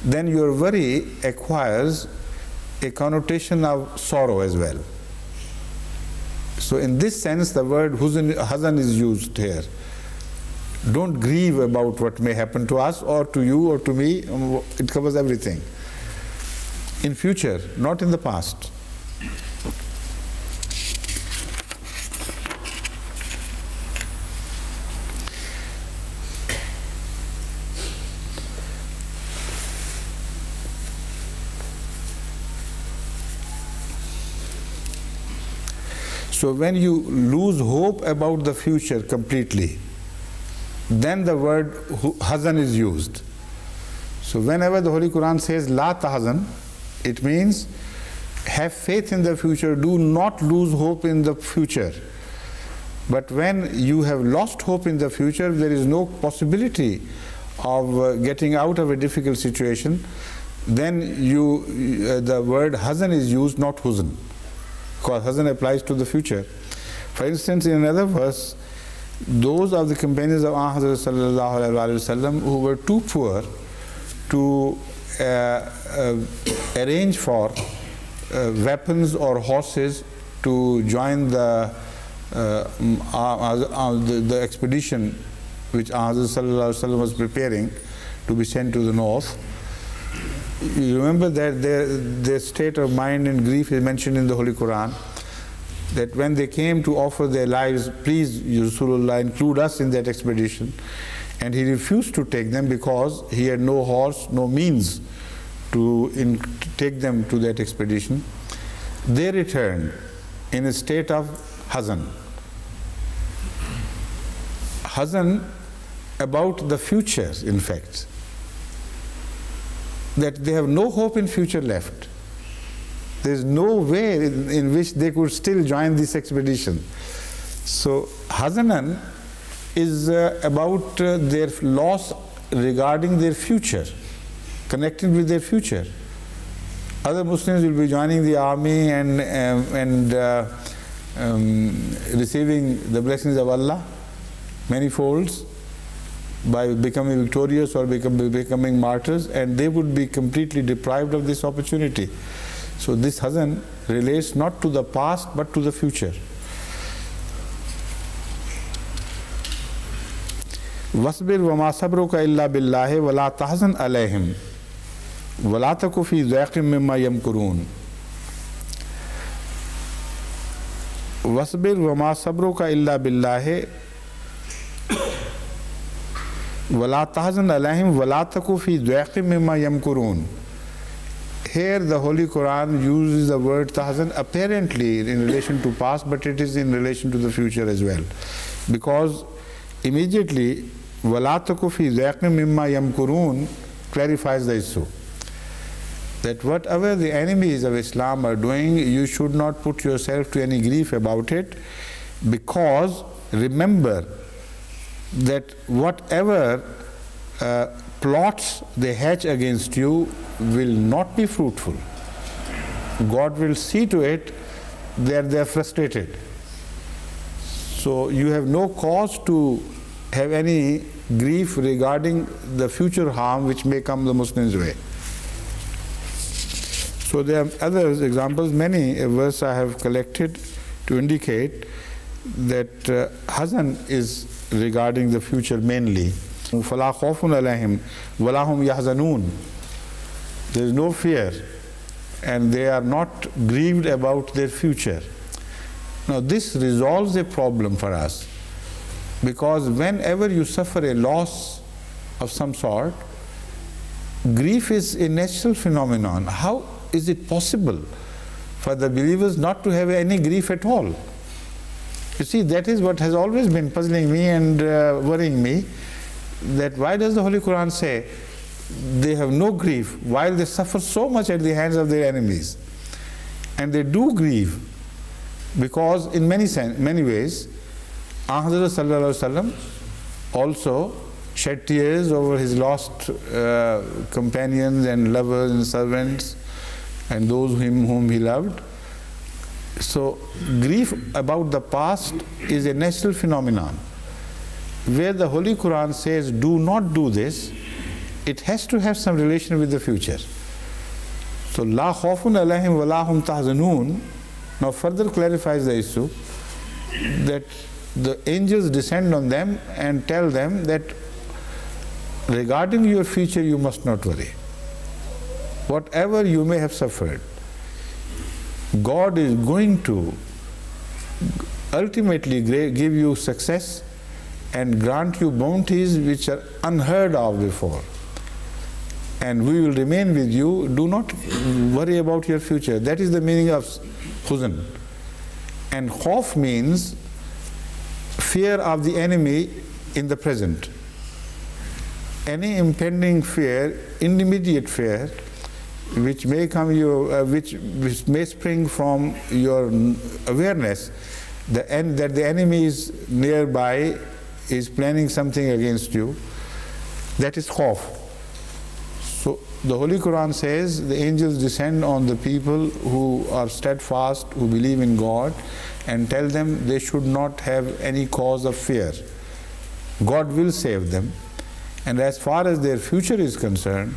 then your worry acquires a connotation of sorrow as well. So in this sense, the word hazan is used here. Don't grieve about what may happen to us or to you or to me. It covers everything. In future, not in the past. So when you lose hope about the future completely, then the word hazan is used. So whenever the Holy Quran says la tahzan, it means have faith in the future, do not lose hope in the future. But when you have lost hope in the future, there is no possibility of getting out of a difficult situation, then the word hazan is used, not huzn, because hazan applies to the future. For instance, in another verse, those of the companions of Hazrat sallallahu alaihi wasallam who were too poor to arrange for weapons or horses to join the expedition which Hazrat sallallahu alaihi wasallam was preparing to be sent to the north. You remember that their state of mind and grief is mentioned in the Holy Quran, that when they came to offer their lives, please Rasulullah, include us in that expedition, and he refused to take them because he had no horse, no means to take them to that expedition. They returned in a state of hazan. Hazan about the future, in fact, that they have no hope in future left. There is no way in which they could still join this expedition. So hazanan is about their loss regarding their future, connected with their future. Other Muslims will be joining the army and receiving the blessings of Allah manifolds by becoming victorious or becoming martyrs, and they would be completely deprived of this opportunity. So this hazan relates not to the past but to the future. Wasbir wa ma sabruka illa billahi wa la tahzan alayhim wa la taku fi dhaiqin mimma yamkurun. Wasbir wa ma sabruka illa billahi wa la tahzan alayhim wa la taku fi dhaiqin mimma yamkurun. here the Holy Quran uses the word tahzan apparently in relation to past, but it is in relation to the future as well. Because immediately, وَلَا تَكُ فِي ضَيْقٍ مِمَّا يَمْكُرُونَ clarifies the issue. That whatever the enemies of Islam are doing, you should not put yourself to any grief about it, because remember that whatever plots they hatch against you will not be fruitful. God will see to it that they are frustrated. So you have no cause to have any grief regarding the future harm which may come the Muslims' way. So there are other examples, many a verse I have collected to indicate that hazan is regarding the future mainly. فَلَا خَوْفٌ عَلَيْهِمْ وَلَا هُمْ يَحْزَنُونَ. There is no fear and they are not grieved about their future. Now this resolves a problem for us, because whenever you suffer a loss of some sort, grief is a natural phenomenon. How is it possible for the believers not to have any grief at all? You see, that is what has always been puzzling me and worrying me, that why does the Holy Quran say they have no grief while they suffer so much at the hands of their enemies? And they do grieve, because in many ways, Hazrat Sallallahu Alaihi Wasallam also shed tears over his lost companions and lovers and servants and those whom he loved. So grief about the past is a natural phenomenon. Where the Holy Quran says do not do this, it has to have some relation with the future. So la khawfun alayhim wa la hum tahzanun now further clarifies the issue, that the angels descend on them and tell them that regarding your future you must not worry. Whatever you may have suffered, God is going to ultimately give you success and grant you bounties which are unheard of before. And we will remain with you. Do not worry about your future. That is the meaning of huzn. And khawf means fear of the enemy in the present. Any impending fear, immediate fear, which may come which may spring from your awareness that the enemy is nearby, is planning something against you, that is khawf. So the Holy Quran says the angels descend on the people who are steadfast, who believe in God, and tell them they should not have any cause of fear. God will save them. And as far as their future is concerned,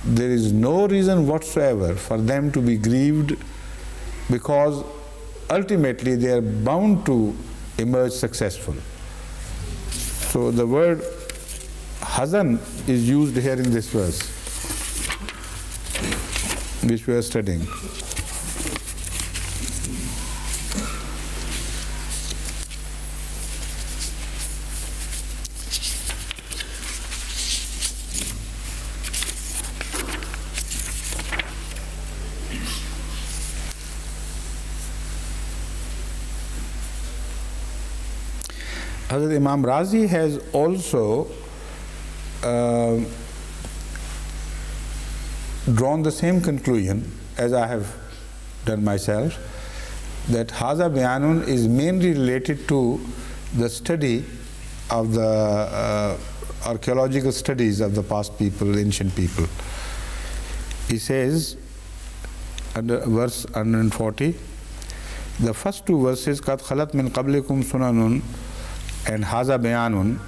there is no reason whatsoever for them to be grieved, because ultimately they are bound to emerge successful. So the word hazan is used here in this verse, which we are studying. Hazrat Imam Razi has also drawn the same conclusion as I have done myself, that Haza Bayanun is mainly related to the study of the archaeological studies of the past people, ancient people. He says, under verse 140, the first two verses, Qad khalat min qablikum sunanun and Haza Bayanun,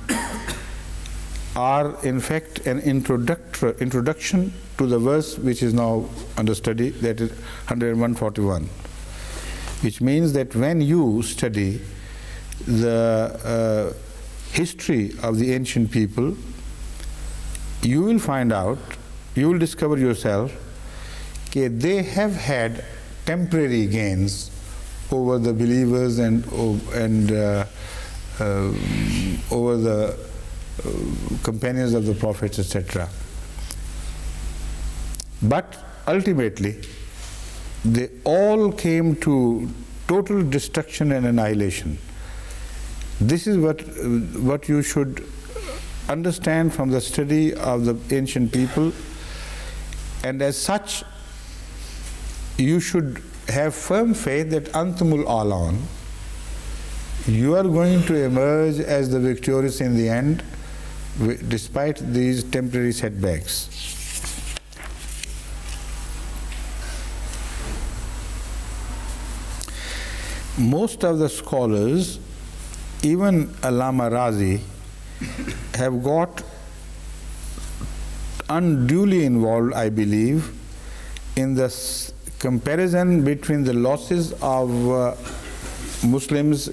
are in fact an introduction to the verse which is now under study, that is 141, which means that when you study the history of the ancient people, you will find out, you will discover yourself that they have had temporary gains over the believers and over the companions of the prophets, etc. But ultimately they all came to total destruction and annihilation. This is what you should understand from the study of the ancient people, and as such you should have firm faith that Antumul Alan, you are going to emerge as the victorious in the end, despite these temporary setbacks. Most of the scholars, even Allama Razi, have got unduly involved, I believe, in the comparison between the losses of Muslims,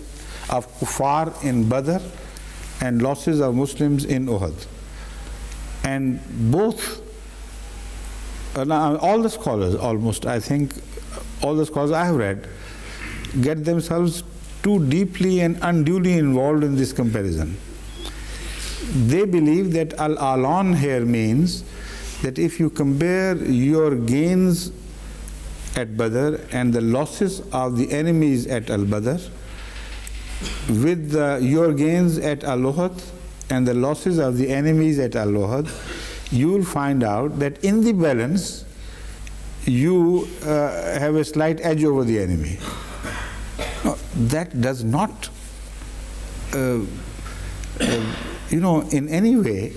of Kuffar in Badr, and losses of Muslims in Uhud. And both, all the scholars, almost, I think, all the scholars I have read, get themselves too deeply and unduly involved in this comparison. They believe that Al-Alan here means that if you compare your gains at Badr and the losses of the enemies at Al-Badr with your gains at Al-Uhud and the losses of the enemies at Al-Uhud, you will find out that in the balance you have a slight edge over the enemy. No, that does not in any way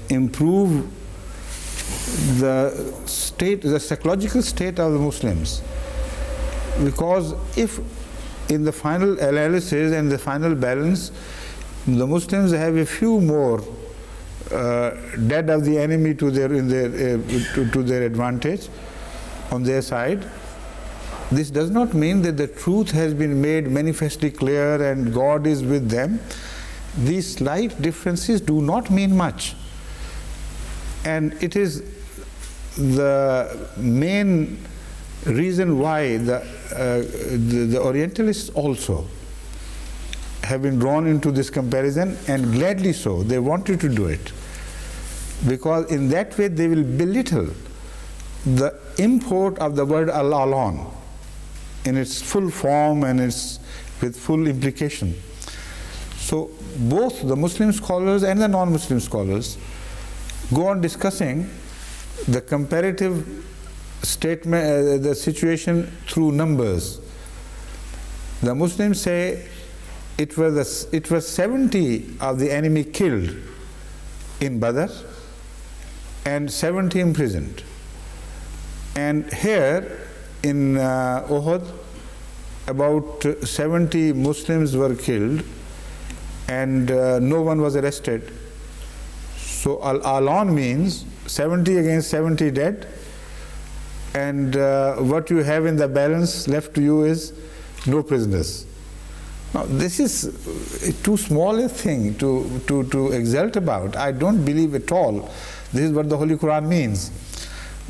improve the state, the psychological state of the Muslims. Because if in the final analysis and the final balance, the Muslims have a few more dead of the enemy to their advantage on their side, this does not mean that the truth has been made manifestly clear and God is with them. These slight differences do not mean much. And it is the main reason why the Orientalists also have been drawn into this comparison, and gladly so. They wanted to do it, because in that way they will belittle the import of the word Al-Alan in its full form and with full implication. So both the Muslim scholars and the non-Muslim scholars go on discussing the comparative statement, the situation through numbers. The Muslims say it was 70 of the enemy killed in Badr and 70 imprisoned. And here in Uhud, about 70 Muslims were killed and no one was arrested. So Al-Alan means 70 against 70 dead, and what you have in the balance left to you is no prisoners. Now this is too small a thing to exult about. I don't believe at all this is what the Holy Quran means.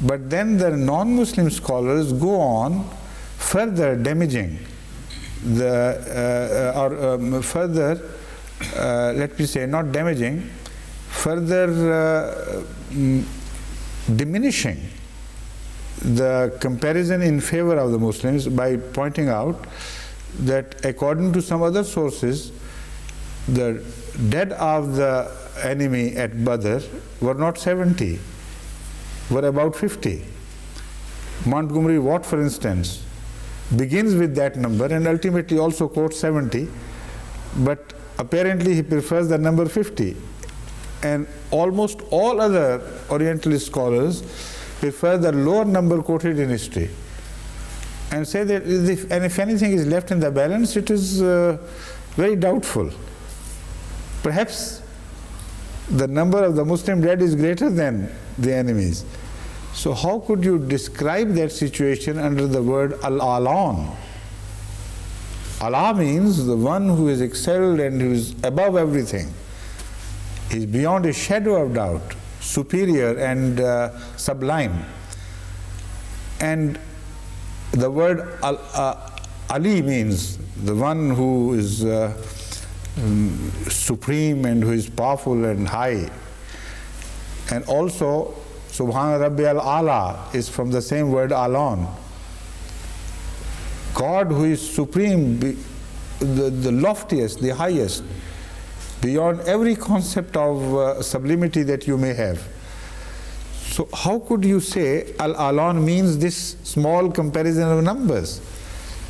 But then the non-Muslim scholars go on further damaging let me say, not damaging, further diminishing the comparison in favor of the Muslims by pointing out that according to some other sources, the dead of the enemy at Badr were not 70, were about 50. Montgomery Watt, for instance, begins with that number and ultimately also quotes 70, but apparently he prefers the number 50. And almost all other Orientalist scholars prefer the lower number quoted in history and say that if anything is left in the balance, it is very doubtful. Perhaps the number of the Muslim dead is greater than the enemies. So how could you describe that situation under the word Al-Alan? Allah means the one who is excelled and who is above everything. He is beyond a shadow of doubt, superior and sublime. And the word Ali means the one who is supreme and who is powerful and high. And also Subhana Rabbi al-Ala is from the same word Alon. God who is supreme, the loftiest, the highest, beyond every concept of sublimity that you may have. So how could you say Al-Alon means this small comparison of numbers?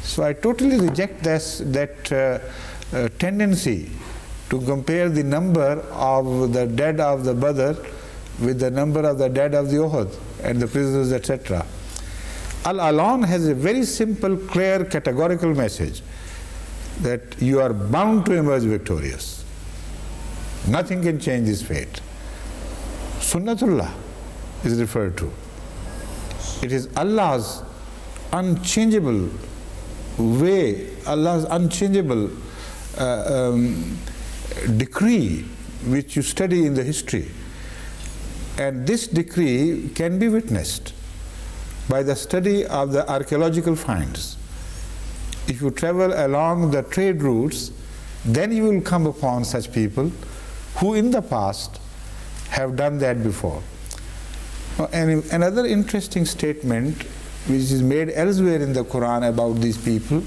So I totally reject that tendency to compare the number of the dead of the Badr with the number of the dead of the Uhud and the prisoners, etc. Al-Alon has a very simple, clear, categorical message that you are bound to emerge victorious. Nothing can change this fate. Sunnatullah is referred to. It is Allah's unchangeable way, Allah's unchangeable decree which you study in the history. And this decree can be witnessed by the study of the archaeological finds. If you travel along the trade routes, then you will come upon such people who in the past have done that before. And another interesting statement which is made elsewhere in the Quran about these people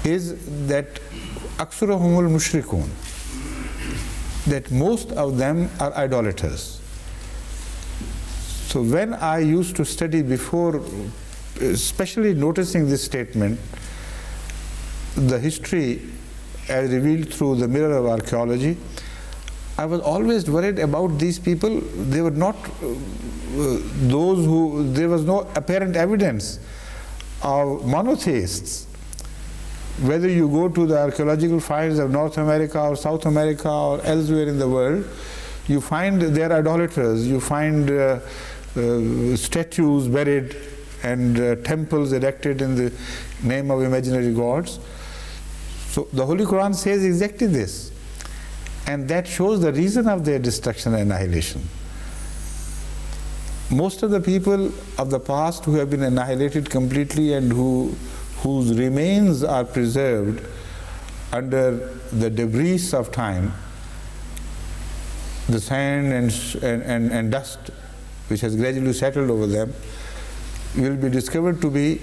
is that Aksurahumul Mushrikun, that most of them are idolaters. So when I used to study before, especially noticing this statement, the history as revealed through the mirror of archaeology, I was always worried about these people. They were not those who, there was no apparent evidence of monotheists. Whether you go to the archaeological finds of North America or South America or elsewhere in the world, you find they are idolaters. You find statues buried and temples erected in the name of imaginary gods. So the Holy Quran says exactly this. And that shows the reason of their destruction and annihilation. Most of the people of the past who have been annihilated completely and whose remains are preserved under the debris of time, the sand and dust which has gradually settled over them, will be discovered to be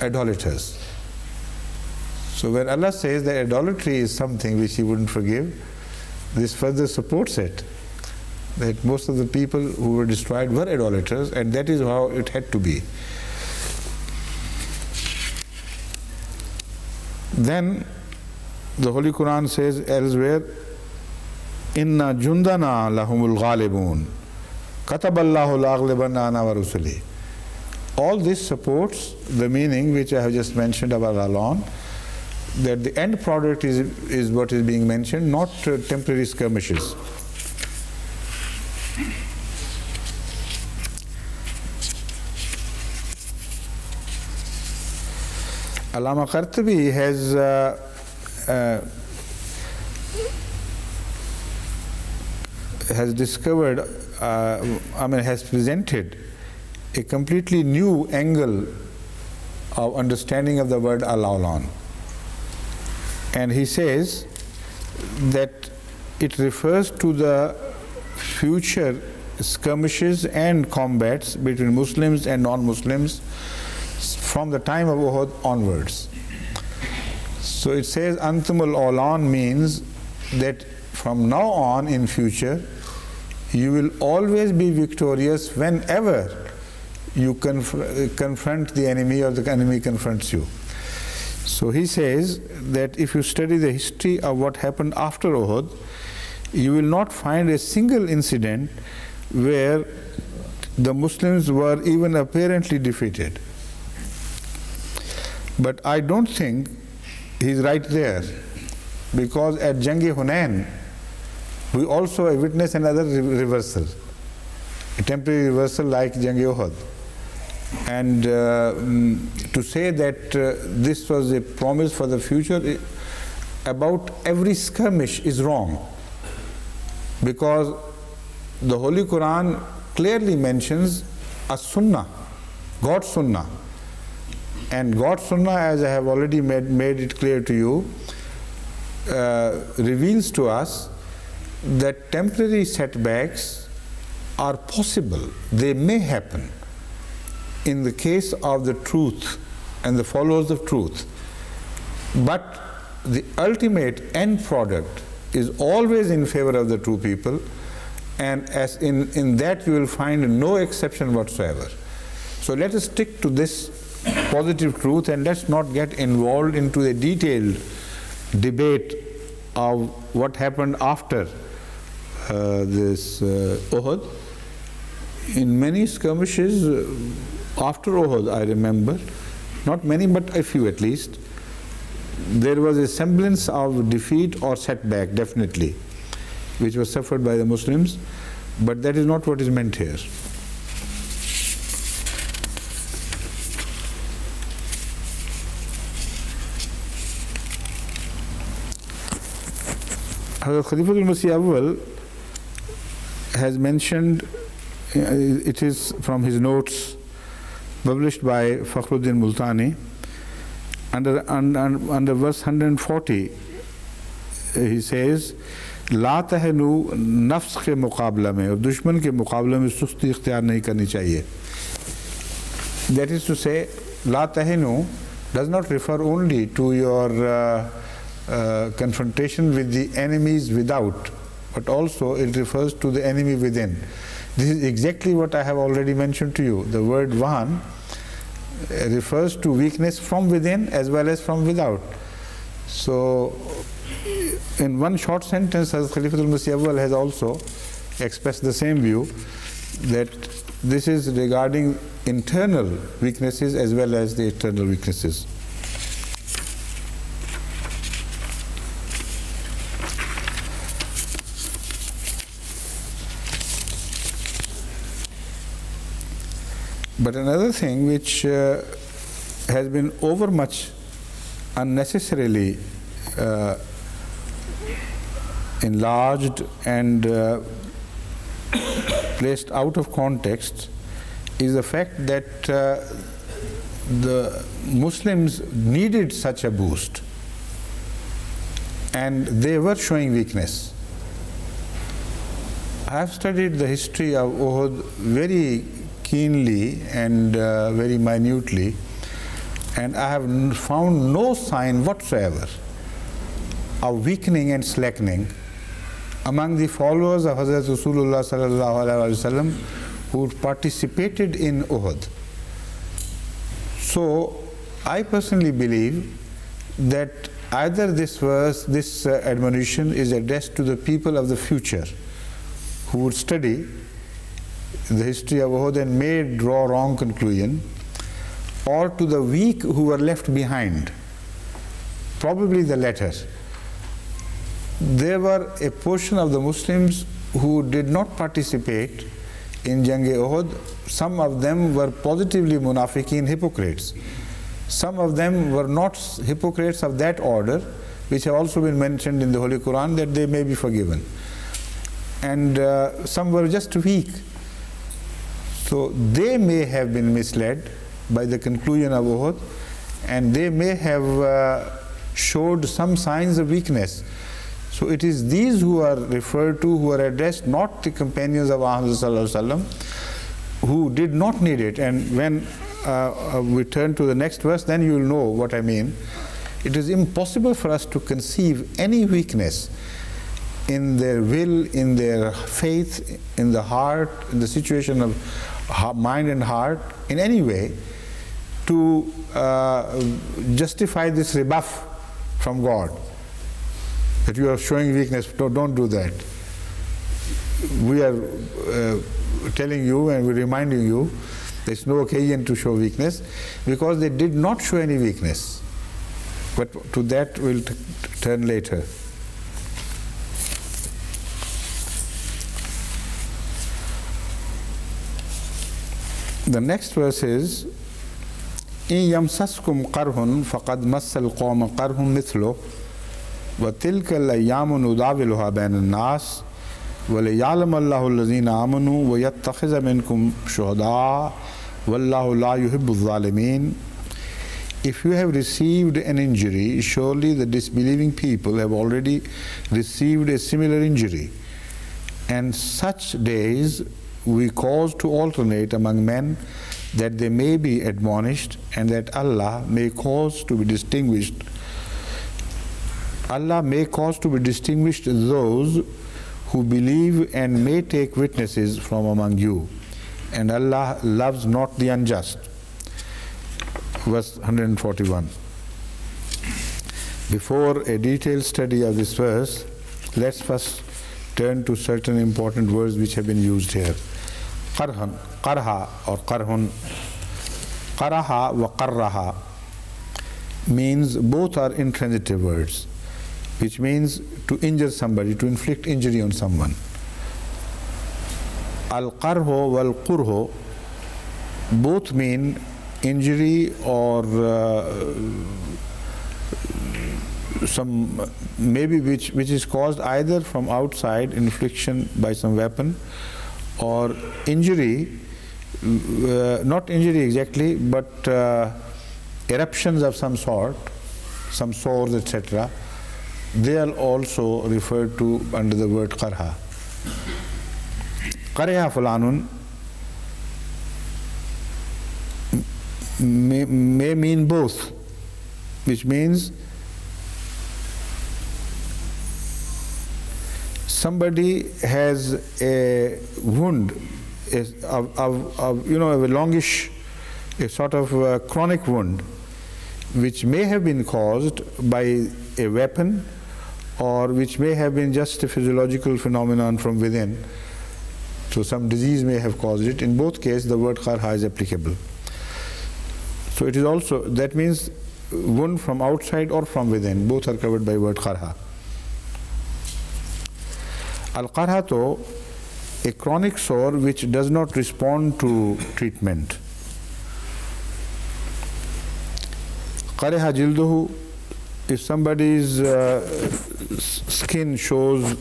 idolaters. So when Allah says that idolatry is something which He wouldn't forgive, this further supports it, that most of the people who were destroyed were idolaters, and that is how it had to be. Then the Holy Quran says elsewhere, Inna jundana lahumul ghalibun, kataballahu la'aghlibanna ana wa rusuli. All this supports the meaning which I have just mentioned about Alon, that the end product is what is being mentioned, not temporary skirmishes. Allama Qartubi has discovered, has presented a completely new angle of understanding of the word Al-Alon. And he says that it refers to the future skirmishes and combats between Muslims and non-Muslims from the time of Uhud onwards. So it says Antumul Alan means that from now on in future you will always be victorious whenever you confront the enemy or the enemy confronts you. So he says that if you study the history of what happened after Uhud, you will not find a single incident where the Muslims were even apparently defeated. But I don't think he's right there, because at Jang-e-Hunain we also witnessed another reversal, a temporary reversal like Jang-e-Uhud. And to say that this was a promise for the future about every skirmish is wrong, because the Holy Quran clearly mentions a sunnah, God's sunnah. And God's sunnah, as I have already made it clear to you, reveals to us that temporary setbacks are possible, they may happen in the case of the truth and the followers of truth, but the ultimate end product is always in favor of the true people, and as in that you will find no exception whatsoever. So let us stick to this positive truth, and let's not get involved into a detailed debate of what happened after this Uhud. In many skirmishes after Uhud, I remember, not many but a few at least, there was a semblance of defeat or setback, definitely, which was suffered by the Muslims, but that is not what is meant here. Hazrat Khalifatul-Masih IV has mentioned, it is from his notes published by Fakhruddin Multani, under verse 140, he says, ला तहनु नफ्स के मुकाबला में और दुश्मन के मुकाबले में सुस्ती इख्तियार नहीं करनी चाहिए. That is to say, La तहनु does not refer only to your confrontation with the enemies without, but also it refers to the enemy within. This is exactly what I have already mentioned to you. The word vahan refers to weakness from within as well as from without. So in one short sentence, Hazrat Khalifatul-Masih IV has also expressed the same view, that this is regarding internal weaknesses as well as the external weaknesses. But another thing which has been overmuch unnecessarily enlarged and placed out of context is the fact that the Muslims needed such a boost and they were showing weakness. I have studied the history of Uhud very keenly and very minutely, and I have found no sign whatsoever of weakening and slackening among the followers of Hazrat Rasulullah sallallahu alaihi wasallam who participated in Uhud. So I personally believe that either this verse, this admonition is addressed to the people of the future who would study the history of Uhud and may draw wrong conclusion, or to the weak who were left behind, probably the latter. There were a portion of the Muslims who did not participate in Jang-e-Uhud. Some of them were positively munafiqeen, hypocrites. Some of them were not hypocrites of that order, which have also been mentioned in the Holy Quran, that they may be forgiven. And some were just weak. So they may have been misled by the conclusion of Uhud, and they may have showed some signs of weakness. So it is these who are referred to, who are addressed, not the companions of Muhammad sallallahu alaihi wasallam, who did not need it. And when we turn to the next verse, then you will know what I mean. It is impossible for us to conceive any weakness in their will, in their faith, in the heart, in the situation of mind and heart, in any way, to justify this rebuff from God, that you are showing weakness. Don't do that. We are telling you and we're reminding you there's no occasion to show weakness, because they did not show any weakness. But to that we'll turn later. The next verse is, إِن يَمْسَسْكُمْ قَرْهٌ فَقَدْ مَسَّ الْقَوْمَ قَرْهٌ مِثْلُهُ وَتِلْكَ الْأَيَّامُ نُدَاوِلُهَا بَيْنَ النَّاسِ وَلِيَعْلَمَ اللَّهُ الَّذِينَ آمَنُوا وَيَتَّخِذَ مِنْكُمْ شُهَدَاءَ وَاللَّهُ لَا يُحِبُّ الظَّالِمِينَ. If you have received an injury, surely the disbelieving people have already received a similar injury. And such days we cause to alternate among men, that they may be admonished, and that Allah may cause to be distinguished. Allah may cause to be distinguished those who believe and may take witnesses from among you. And Allah loves not the unjust. Verse 141. Before a detailed study of this verse, let's first turn to certain important words which have been used here. Qarhan, qarha or qarhun, qaraha wa qarraha means both are intransitive words, which means to injure somebody, to inflict injury on someone. Al-qarhu wal-qurhu both mean injury or some maybe which is caused either from outside, infliction by some weapon, or injury, not injury exactly, but eruptions of some sort, some sores, etc. They are also referred to under the word qarha. Qariha fulanun may mean both, which means somebody has a wound of a longish, a sort of chronic wound, which may have been caused by a weapon, or which may have been just a physiological phenomenon from within. So some disease may have caused it. In both cases, the word qarha is applicable. So it is also, that means wound from outside or from within, both are covered by word qarha. Al-qarhatu, a chronic sore which does not respond to treatment. Qariha jilduhu, if somebody's skin shows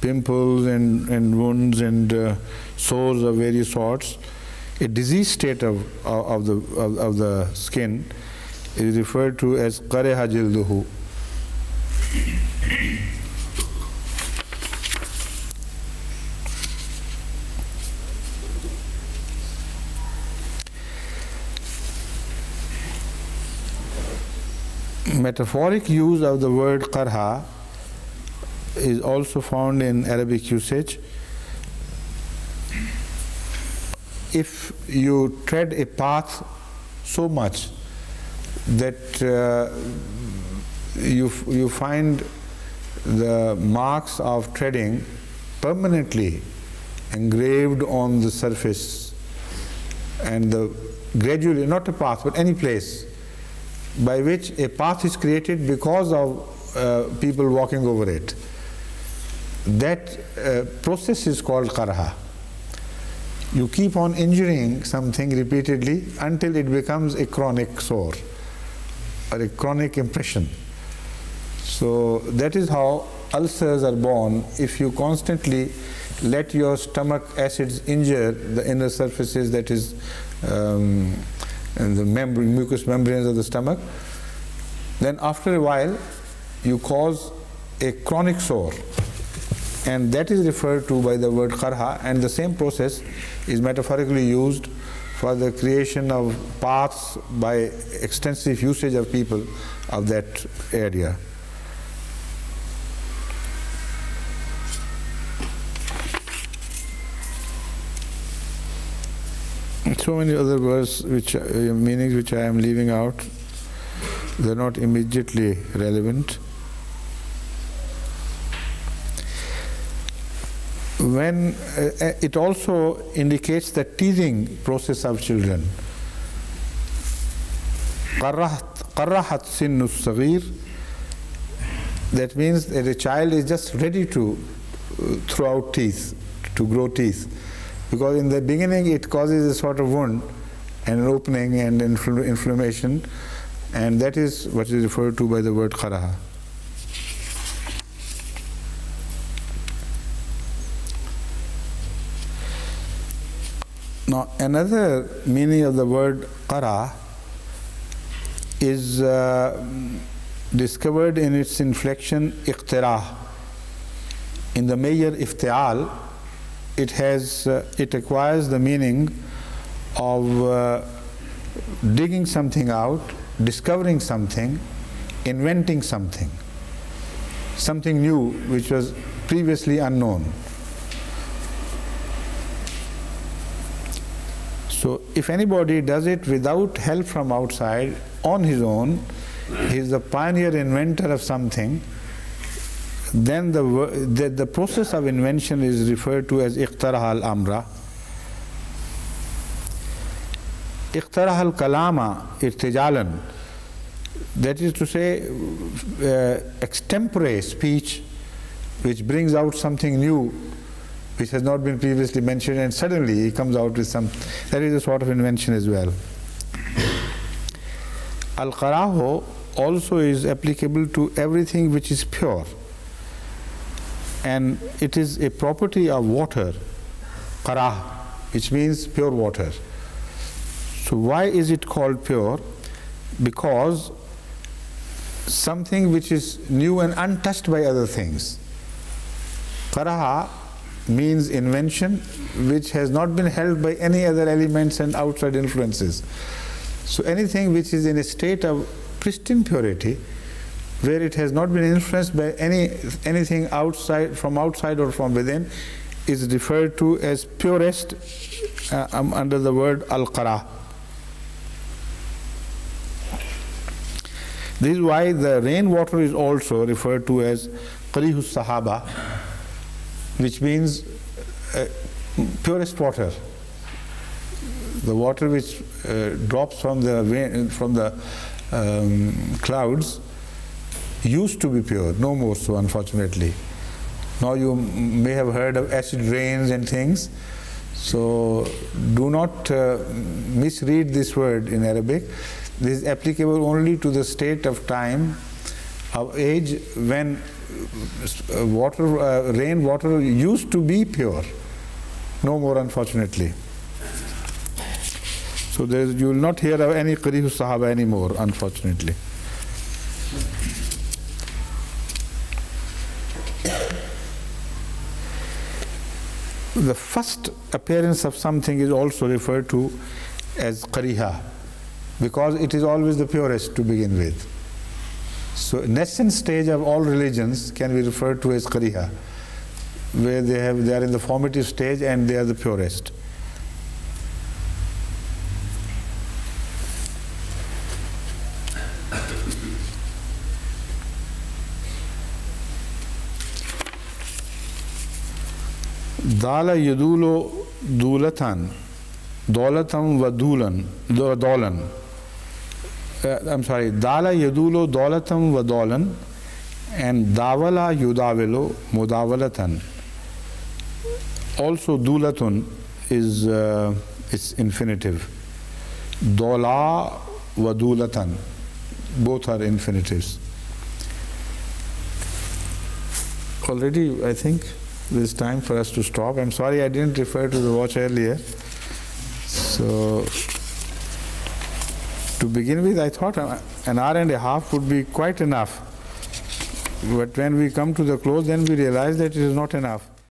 pimples and wounds and sores of various sorts, a disease state of the skin is referred to as qariha jilduhu. Metaphoric use of the word qarha is also found in Arabic usage. If you tread a path so much that you find the marks of treading permanently engraved on the surface, and gradually, not a path but any place by which a path is created because of people walking over it, that process is called qarha. You keep on injuring something repeatedly until it becomes a chronic sore or a chronic impression. So that is how ulcers are born. If you constantly let your stomach acids injure the inner surfaces, that is and the mucous membranes of the stomach, then after a while you cause a chronic sore, and that is referred to by the word qarha, and the same process is metaphorically used for the creation of paths by extensive usage of people of that area. So many other words, meanings which I am leaving out. They are not immediately relevant. When it also indicates the teething process of children. qarrahat sinnu saghir, that means that a child is just ready to throw out teeth, to grow teeth, because in the beginning it causes a sort of wound and an opening and inflammation, and that is what is referred to by the word qaraha. Now another meaning of the word qara is discovered in its inflection iqtirah. In the major iftial, it acquires the meaning of digging something out, discovering something, inventing something new which was previously unknown. So if anybody does it without help from outside, on his own, he is the pioneer inventor of something, then the process of invention is referred to as iqtaraha al-amra. Iqtaraha al-kalama irtijalan, that is to say, extempore speech which brings out something new which has not been previously mentioned, and suddenly he comes out with some. That is a sort of invention as well. Al-qaraho also is applicable to everything which is pure, and it is a property of water, qarah, which means pure water. So why is it called pure? Because something which is new and untouched by other things. Qaraha means invention which has not been held by any other elements and outside influences. So anything which is in a state of pristine purity, where it has not been influenced by anything outside, from outside or from within, is referred to as purest under the word al-qarah. This is why the rainwater is also referred to as qarihus sahaba, which means purest water. The water which drops from the clouds used to be pure, no more so, unfortunately. Now you may have heard of acid rains and things, so do not misread this word in Arabic. This is applicable only to the state of time, of age, when rainwater used to be pure, no more, unfortunately. So you will not hear of any qarihus sahaba anymore, unfortunately. The first appearance of something is also referred to as qariha, because it is always the purest to begin with. So nascent stage of all religions can be referred to as qariha, where they are in the formative stage and they are the purest. Dala yadulo dulatan, dolatam wa dolan. I'm sorry, Dala yadulo dolatam wa dolan, and Davala yudavilo mudawalatan. Also dulatun is its infinitive. Dola wa dulatan, both are infinitives. Already, I think it's time for us to stop. I'm sorry I didn't refer to the watch earlier. So to begin with, I thought an hour and a half would be quite enough. But when we come to the close, then we realize that it is not enough.